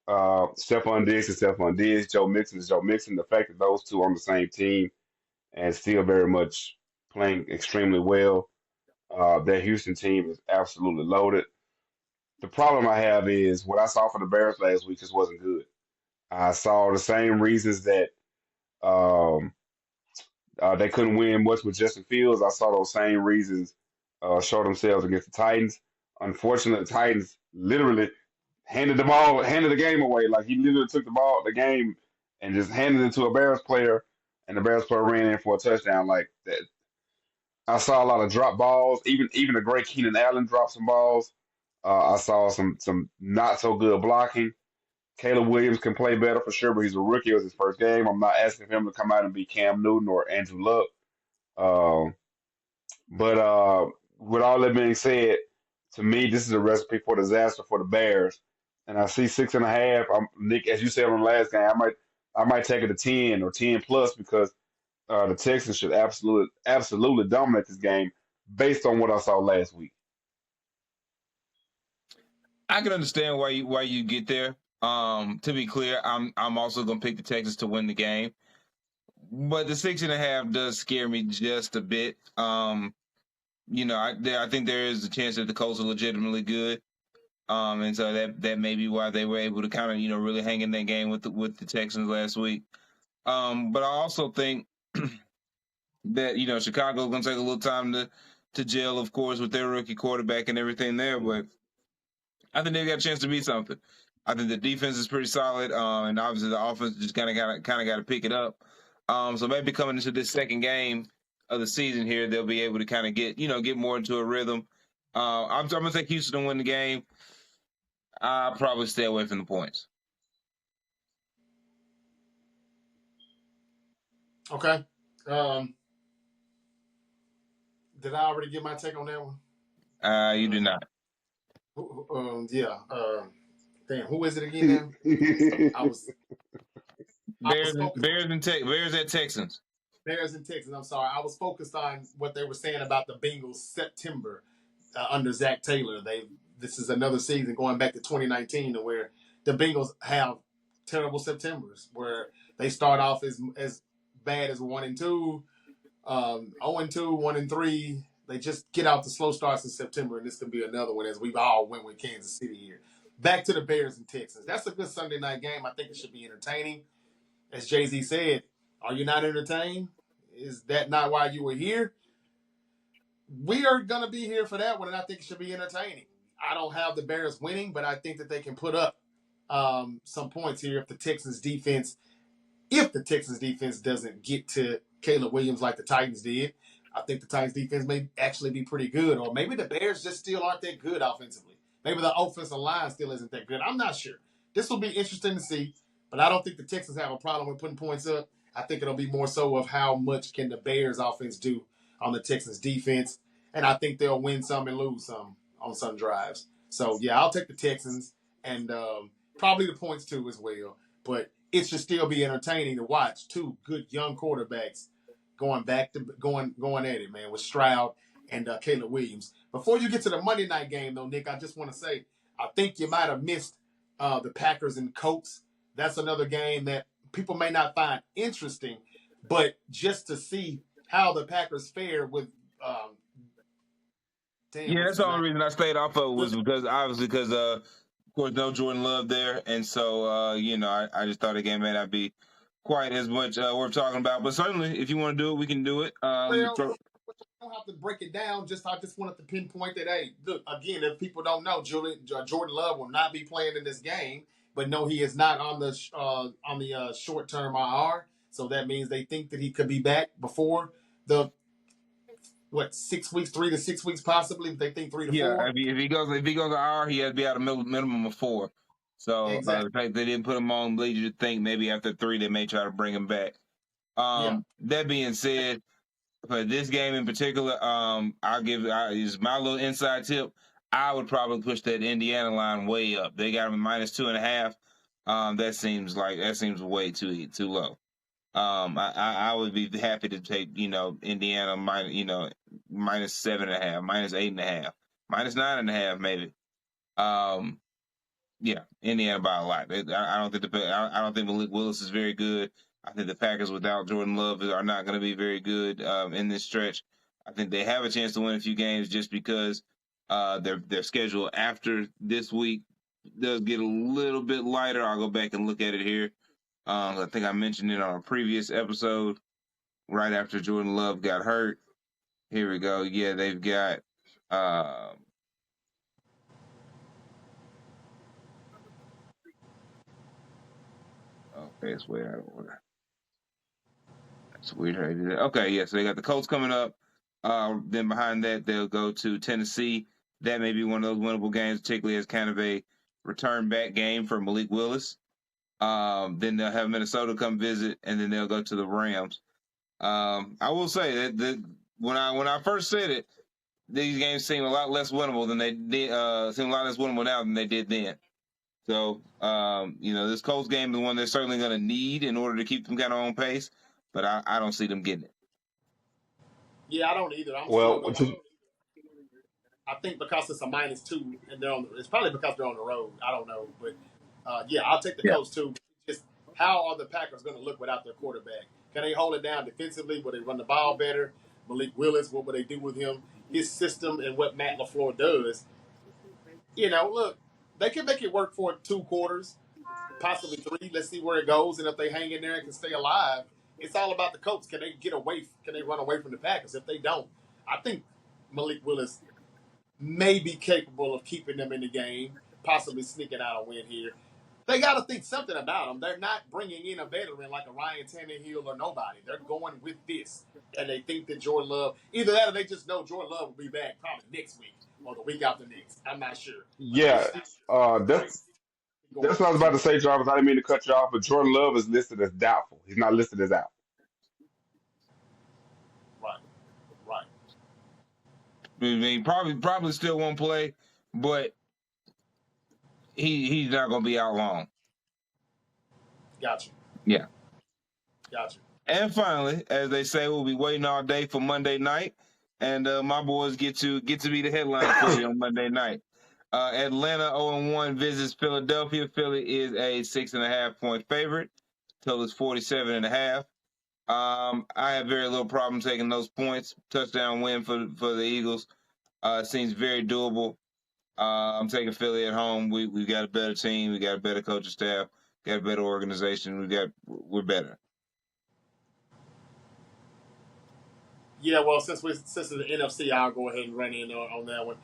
Stephon Diggs is Stephon Diggs, Joe Mixon is Joe Mixon. The fact that those two are on the same team and still very much playing extremely well, that Houston team is absolutely loaded. The problem I have is what I saw for the Bears last week just wasn't good. I saw the same reasons that um, they couldn't win much with Justin Fields. I saw those same reasons show themselves against the Titans. Unfortunately, the Titans literally handed the game away. Like he literally took the game, and just handed it to a Bears player, and the Bears player ran in for a touchdown. Like that, I saw a lot of drop balls. Even the great Keenan Allen dropped some balls. I saw some not so good blocking. Caleb Williams can play better for sure, but he's a rookie. It was his first game. I'm not asking him to come out and be Cam Newton or Andrew Luck. But with all that being said, to me, this is a recipe for disaster for the Bears. And I see 6.5. Nick, as you said on the last game, I might take it to 10 or 10 plus because the Texans should absolutely dominate this game based on what I saw last week. I can understand why you get there. To be clear, I'm also gonna pick the Texans to win the game, but the 6.5 does scare me just a bit. I think there is a chance that the Colts are legitimately good, and so that may be why they were able to kind of really hang in that game with the Texans last week. But I also think that Chicago's gonna take a little time to gel, of course, with their rookie quarterback and everything there, but I think they got a chance to beat something. I think the defense is pretty solid, and obviously the offense just kind of got to pick it up. So maybe coming into this second game of the season here, they'll be able to kind of get more into a rhythm. I'm gonna take Houston to win the game. I'll probably stay away from the points. Okay. Did I already get my take on that one? You do not. Yeah. Damn, who is it again now? I was I was focused Bears at Texans. Bears and Texans. I'm sorry. I was focused on what they were saying about the Bengals September under Zach Taylor. This is another season going back to 2019 to where the Bengals have terrible Septembers where they start off as bad as 1-2, 0-2, 1-3. They just get out the slow starts in September, and this could be another one as we've all went with Kansas City here. Back to the Bears and Texans. That's a good Sunday night game. I think it should be entertaining. As Jay-Z said, are you not entertained? Is that not why you were here? We are going to be here for that one, and I think it should be entertaining. I don't have the Bears winning, but I think that they can put up some points here if the Texans defense doesn't get to Caleb Williams like the Titans did. I think the Titans defense may actually be pretty good, or maybe the Bears just still aren't that good offensively. Maybe the offensive line still isn't that good. I'm not sure. This will be interesting to see, but I don't think the Texans have a problem with putting points up. I think it'll be more so of how much can the Bears offense do on the Texans defense, and I think they'll win some and lose some on some drives. So yeah, I'll take the Texans and probably the points too as well. But it should still be entertaining to watch two good young quarterbacks going at it, man, with Stroud and Caleb Williams. Before you get to the Monday night game, though, Nick, I just want to say I think you might have missed the Packers and Colts. That's another game that people may not find interesting, but just to see how the Packers fare with Yeah, what's that's his the name? only reason I stayed off of it was because obviously because of course no Jordan Love there, and so I just thought the game may not be quite as much worth talking about. But certainly, if you want to do it, we can do it. Well, don't have to break it down. I just wanted to pinpoint that. Hey, look again. If people don't know, Jordan Love will not be playing in this game, but no, he is not on the short term IR. So that means they think that he could be back before the 6 weeks, 3 to 6 weeks possibly. If they think 3 to 4, if he goes to IR, he has to be out a minimum of 4. So exactly. the fact they didn't put him on leads you to think maybe after 3 they may try to bring him back. Yeah, That being said, for this game in particular, is my little inside tip. I would probably push that Indiana line way up. They got them -2.5. That seems way too low. I would be happy to take Indiana -7.5, -8.5, -9.5 maybe. Um, yeah, Indiana by a lot. I don't think I don't think Malik Willis is very good. I think the Packers without Jordan Love are not going to be very good in this stretch. I think they have a chance to win a few games just because their schedule after this week does get a little bit lighter. I'll go back and look at it here. I think I mentioned it on a previous episode right after Jordan Love got hurt. Here we go. Yeah, they've got okay, it's way out of order. That's weird how they do that. Okay, yeah, so they got the Colts coming up. Then behind that, they'll go to Tennessee. That may be one of those winnable games, particularly as kind of a return back game for Malik Willis. Then they'll have Minnesota come visit, and then they'll go to the Rams. I will say that when I first said it, these games seem a lot less winnable than they did. Seem a lot less winnable now than they did then. So, this Colts game is one they're certainly going to need in order to keep them kind of on pace, but I don't see them getting it. yeah, I don't either. I'm still Well, going. I think because it's a -2 and it's probably because they're on the road. I don't know, but yeah, I'll take the Yeah. Colts too. Just how are the Packers going to look without their quarterback? Can they hold it down defensively? Will they run the ball better? Malik Willis, what will they do with him? His system and what Matt LaFleur does. Look, they can make it work for 2 quarters, possibly 3. Let's see where it goes, and if they hang in there and can stay alive, it's all about the Colts. Can they get away? Can they run away from the Packers? If they don't, I think Malik Willis may be capable of keeping them in the game, possibly sneaking out a win here. They got to think something about them. They're not bringing in a veteran like a Ryan Tannehill or nobody. They're going with this, and they think that Jordan Love, either that or they just know Jordan Love will be back probably next week or the week after next. I'm not sure, but they yeah, still that's going that's with what I the was about team. to say, Jarvis. I didn't mean to cut you off, but Jordan Love is listed as doubtful. He's not listed as out. Right, right. I mean, probably still won't play, but he's not going to be out long. Gotcha. Yeah. Gotcha. And finally, as they say, we'll be waiting all day for Monday night, and my boys get to be the headline for you on Monday night. Atlanta 0-1 visits Philadelphia. Philly is a 6.5-point favorite. Total is 47.5. I have very little problem taking those points. Touchdown win for the Eagles. Seems very doable. I'm taking Philly at home. We got a better team. We got a better coaching staff. Got a better organization. We're better. Yeah, well, since it's the NFC, I'll go ahead and run in on that one.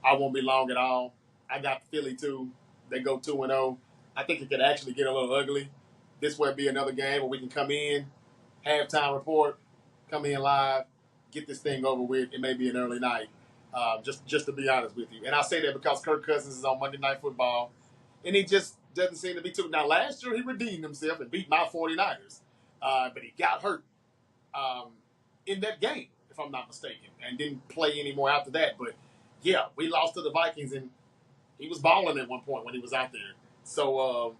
I won't be long at all. I got Philly too. They go 2-0. I think it could actually get a little ugly. This would be another game where we can come in, halftime report, come in live, get this thing over with. It may be an early night, just to be honest with you. And I say that because Kirk Cousins is on Monday Night Football, and he just doesn't seem to be too. Now, last year he redeemed himself and beat my 49ers, but he got hurt in that game, if I'm not mistaken, and didn't play anymore after that. But yeah, we lost to the Vikings, and he was balling at one point when he was out there. So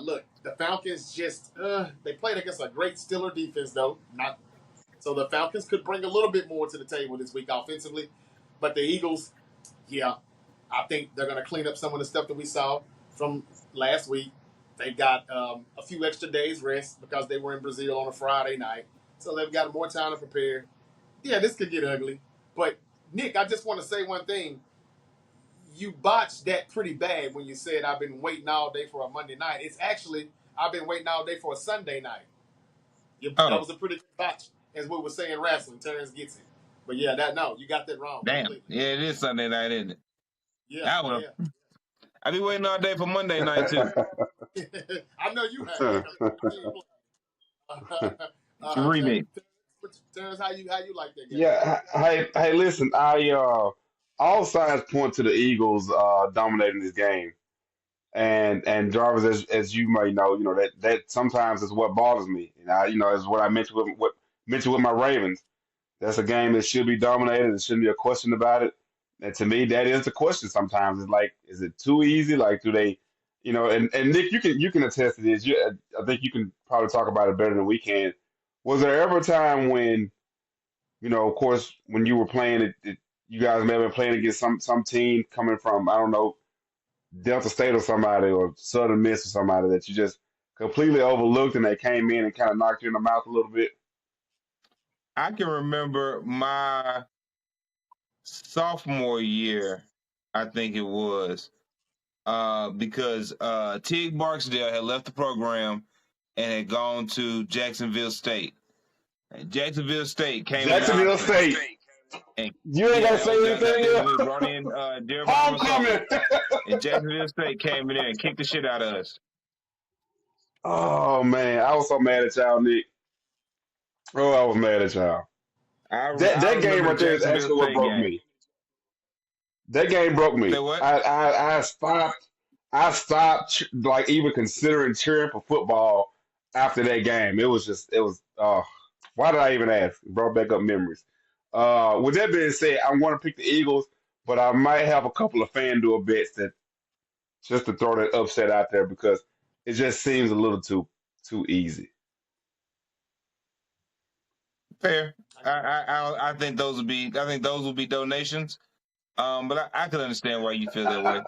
look, the Falcons just they played against a great Steeler defense, though. Not so the Falcons could bring a little bit more to the table this week offensively, but the Eagles, yeah, I think they're going to clean up some of the stuff that we saw from last week. They've got a few extra days rest because they were in Brazil on a Friday night, so they've got more time to prepare. Yeah, this could get ugly, but Nick, I just want to say one thing. You botched that pretty bad when you said I've been waiting all day for a Monday night. It's actually I've been waiting all day for a Sunday night. That was a pretty good botch, as we were saying wrestling. Terrence gets it, but yeah, you got that wrong Damn. completely. Yeah, it is Sunday night, isn't it? Yeah, yeah. I be waiting all day for Monday night too. I know you have. Remake. Terrence, how you like that game? Yeah. Hey, listen. All signs point to the Eagles dominating this game, and Jarvis, as you may know, that sometimes is what bothers me. And is what I mentioned with my Ravens. That's a game that should be dominated. There shouldn't be a question about it. And to me, that is the question. Sometimes it's like, is it too easy? Like, do they, and Nick, you can attest to this. I think you can probably talk about it better than we can. Was there ever a time when, of course, when you were playing you guys may have been playing against some team coming from, I don't know, Delta State or somebody, or Southern Miss or somebody, that you just completely overlooked and they came in and kind of knocked you in the mouth a little bit? I can remember my sophomore year, I think it was, because Tig Barksdale had left the program and had gone to Jacksonville State. And Jacksonville State came Jacksonville State. And, you ain't got to say anything. We brought in Homecoming. And Jacksonville State came in there and kicked the shit out of us. Oh man, I was so mad at y'all, Nick. Oh, I was mad at y'all. That game right there is actually what broke me. That game broke me. Say what? I stopped like even considering cheering for football after that game. It was why did I even ask? It brought back up memories. With that being said, I want to pick the Eagles, but I might have a couple of FanDuel bets that just to throw that upset out there because it just seems a little too easy. Fair. I think those will be donations. But I can understand why you feel that way.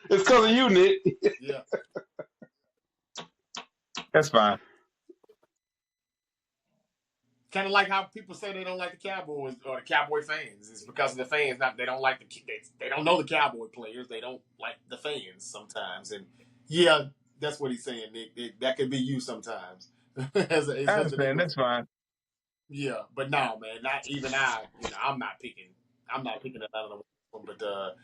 It's because of you, Nick. Yeah. That's fine. Kind of like how people say they don't like the Cowboys or the Cowboy fans. It's because of the fans. They don't like they don't know the Cowboy players. They don't like the fans sometimes. And yeah, that's what he's saying, Nick. That could be you sometimes. I understand. That's fine. Yeah, but no, man. Not even I'm not picking. I'm not picking it out of the one. But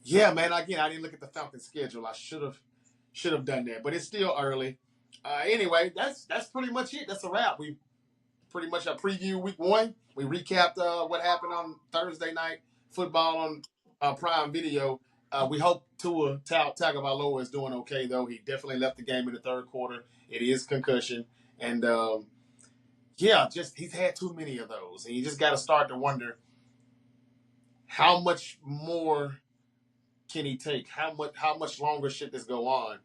yeah, man. Again, I didn't look at the Falcons schedule. I should have done that. But it's still early. Anyway, that's pretty much it. That's a wrap. We pretty much preview week one. We recapped what happened on Thursday night football on Prime Video. We hope Tua Tagovailoa is doing okay, though. He definitely left the game in the third quarter. It is concussion. And, he's had too many of those. And you just got to start to wonder how much more can he take? How much longer should this go on?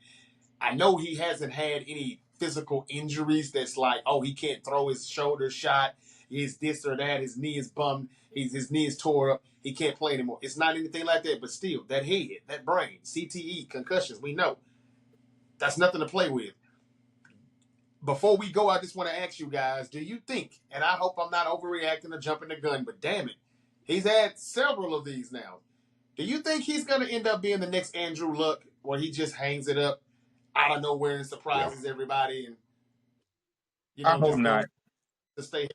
I know he hasn't had any physical injuries that's like, oh, he can't throw his shoulder shot, he's this or that, his knee is bummed, his knee is tore up, he can't play anymore. It's not anything like that, but still, that head, that brain, CTE, concussions, we know. That's nothing to play with. Before we go, I just want to ask you guys, do you think, and I hope I'm not overreacting or jumping the gun, but damn it, he's had several of these now. Do you think he's going to end up being the next Andrew Luck, where he just hangs it up out of nowhere and Yeah. surprises everybody and, I hope just goes not. to stay?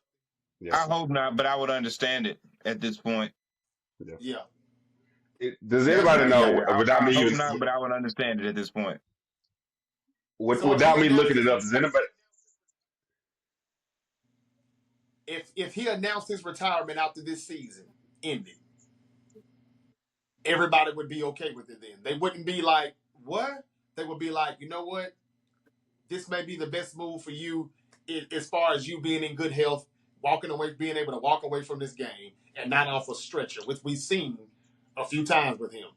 Yeah. I hope not, but I would understand it at this point. Yeah. Yeah. Does Now, anybody you think, know without I me hope even not, but I would understand it at this point. so if he without me looking announces, it up? Does anybody? if he announced his retirement after this season ended, everybody would be okay with it then. They wouldn't be like, what? They would be like, you know what? This may be the best move for you as far as you being in good health, walking away, being able to walk away from this game and not off a stretcher, which we've seen a few times with him.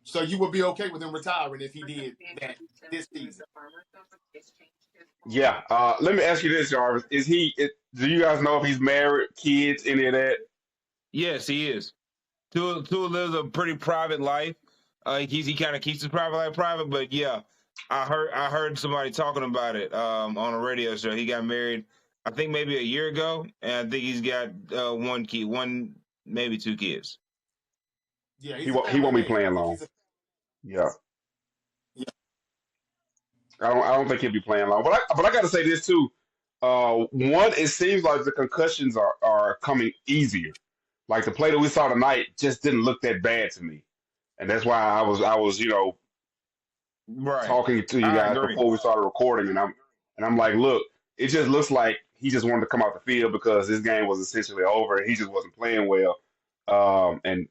So you would be okay with him retiring if he did that this season? Yeah. Let me ask you this, Jarvis. Do you guys know if he's married, kids, any of that? Yes, he is. Tua lives a pretty private life. He kind of keeps his private life private, but yeah, I heard somebody talking about it on a radio show. He got married, I think maybe a year ago, and I think he's got one kid, one maybe two kids. Yeah, He he's a won't. He family won't be man. I playing think long. he's a Yeah. yeah. I don't think he'll be playing long. But I got to say this too. One, it seems like the concussions are coming easier. Like the play that we saw tonight just didn't look that bad to me, and that's why I was Right, talking to you I guys agree. before we started recording, and I'm like, look, it just looks like he just wanted to come out the field because his game was essentially over and he just wasn't playing well. And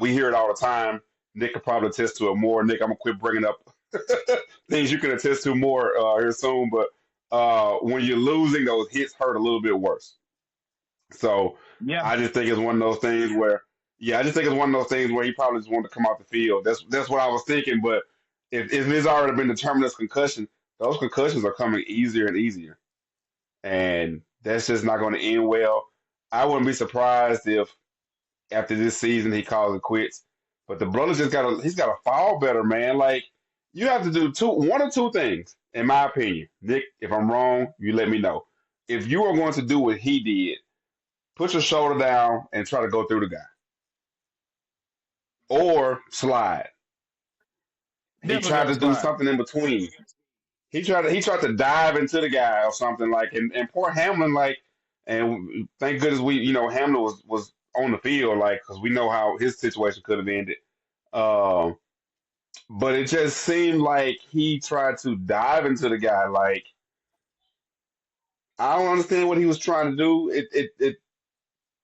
we hear it all the time. Nick could probably attest to it more. Nick, I'm gonna quit bringing up things you can attest to more here soon. But when you're losing, those hits hurt a little bit worse. So Yeah, I just think it's one of those things where, yeah, I just think it's one of those things where he probably just wanted to come off the field. That's what I was thinking. But if it's already been determined as concussion, those concussions are coming easier and easier, and that's just not going to end well. I wouldn't be surprised if after this season he calls it quits. But the brother he's got to fall better, man. Like you have to do one or two things, in my opinion. Nick, if I'm wrong, you let me know. If you are going to do what he did, put your shoulder down and try to go through the guy, or slide. He definitely tried got to to do slide. something in between. He tried to dive into the guy or something like, and poor Hamlin like, and thank goodness Hamlin was on the field like because we know how his situation could have ended. Um, but it just seemed like he tried to dive into the guy like I don't understand what he was trying to do.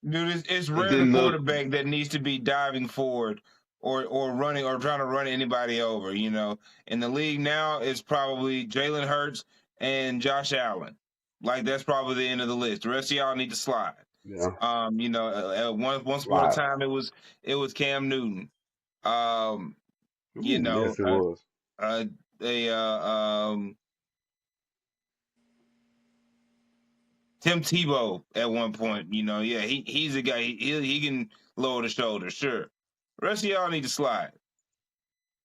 Dude, it's It rare the didn't look. quarterback that needs to be diving forward or running or trying to run anybody over. In the league now, it's probably Jalen Hurts and Josh Allen. Like that's probably the end of the list. The rest of y'all need to slide. Yeah, Once upon a slide. time, it was Cam Newton. Um, you Ooh, know, yes, it was. uh, they Tim Tebow at one point. Yeah, he's a guy. He can lower the shoulder, sure. The rest of y'all need to slide.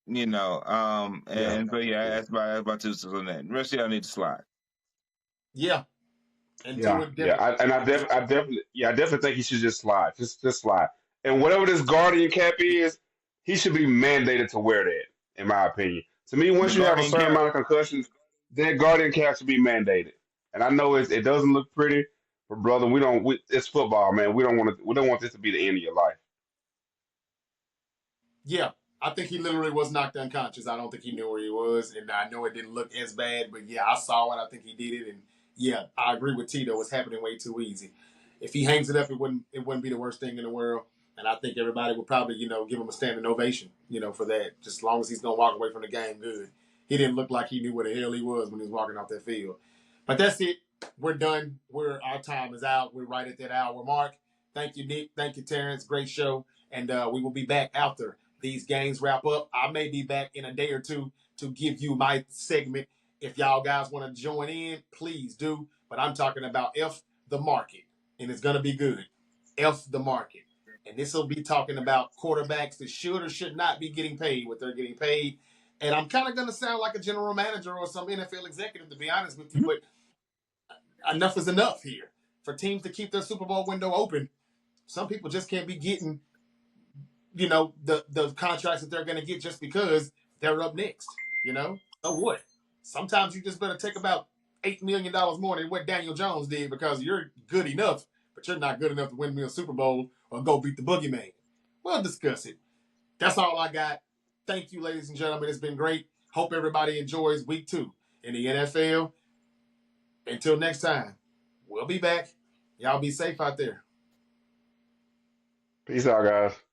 Yeah, And so yeah, yeah, that's my two cents on that. The rest of y'all need to slide. Yeah. And to yeah, it yeah. definitely. I definitely think he should just slide, just slide. And whatever this guardian cap is, he should be mandated to wear that, in my opinion. To me, The once you have a Guardian certain cap. amount of concussions, that guardian cap should be mandated. And I know it doesn't look pretty, but brother, it's football, man. We don't want this to be the end of your life. Yeah, I think he literally was knocked unconscious. I don't think he knew where he was, and I know it didn't look as bad, but yeah, I saw it. I think he did it, and yeah, I agree with Tito. It's happening way too easy. If he hangs it up, it wouldn't be the worst thing in the world, and I think everybody would probably give him a standing ovation, for that. Just as long as he's gonna walk away from the game good. He didn't look like he knew where the hell he was when he was walking off that field. But that's it. We're done. Our time is out. We're right at that hour mark. Thank you, Nick. Thank you, Terrence. Great show, and we will be back after these games wrap up, I may be back in a day or two to give you my segment. If y'all guys want to join in, please do. But I'm talking about F the market, and it's going to be good. F the market. And this will be talking about quarterbacks that should or should not be getting paid what they're getting paid. And I'm kind of going to sound like a general manager or some NFL executive, to be honest with you, but enough is enough here. For teams to keep their Super Bowl window open, some people just can't be getting, the contracts that they're going to get just because they're up next. So what? Sometimes you just better take about $8 million more than what Daniel Jones did because you're good enough, but you're not good enough to win me a Super Bowl or go beat the boogeyman. We'll discuss it. That's all I got. Thank you, ladies and gentlemen. It's been great. Hope everybody enjoys week 2 in the NFL. Until next time, we'll be back. Y'all be safe out there. Peace out, guys.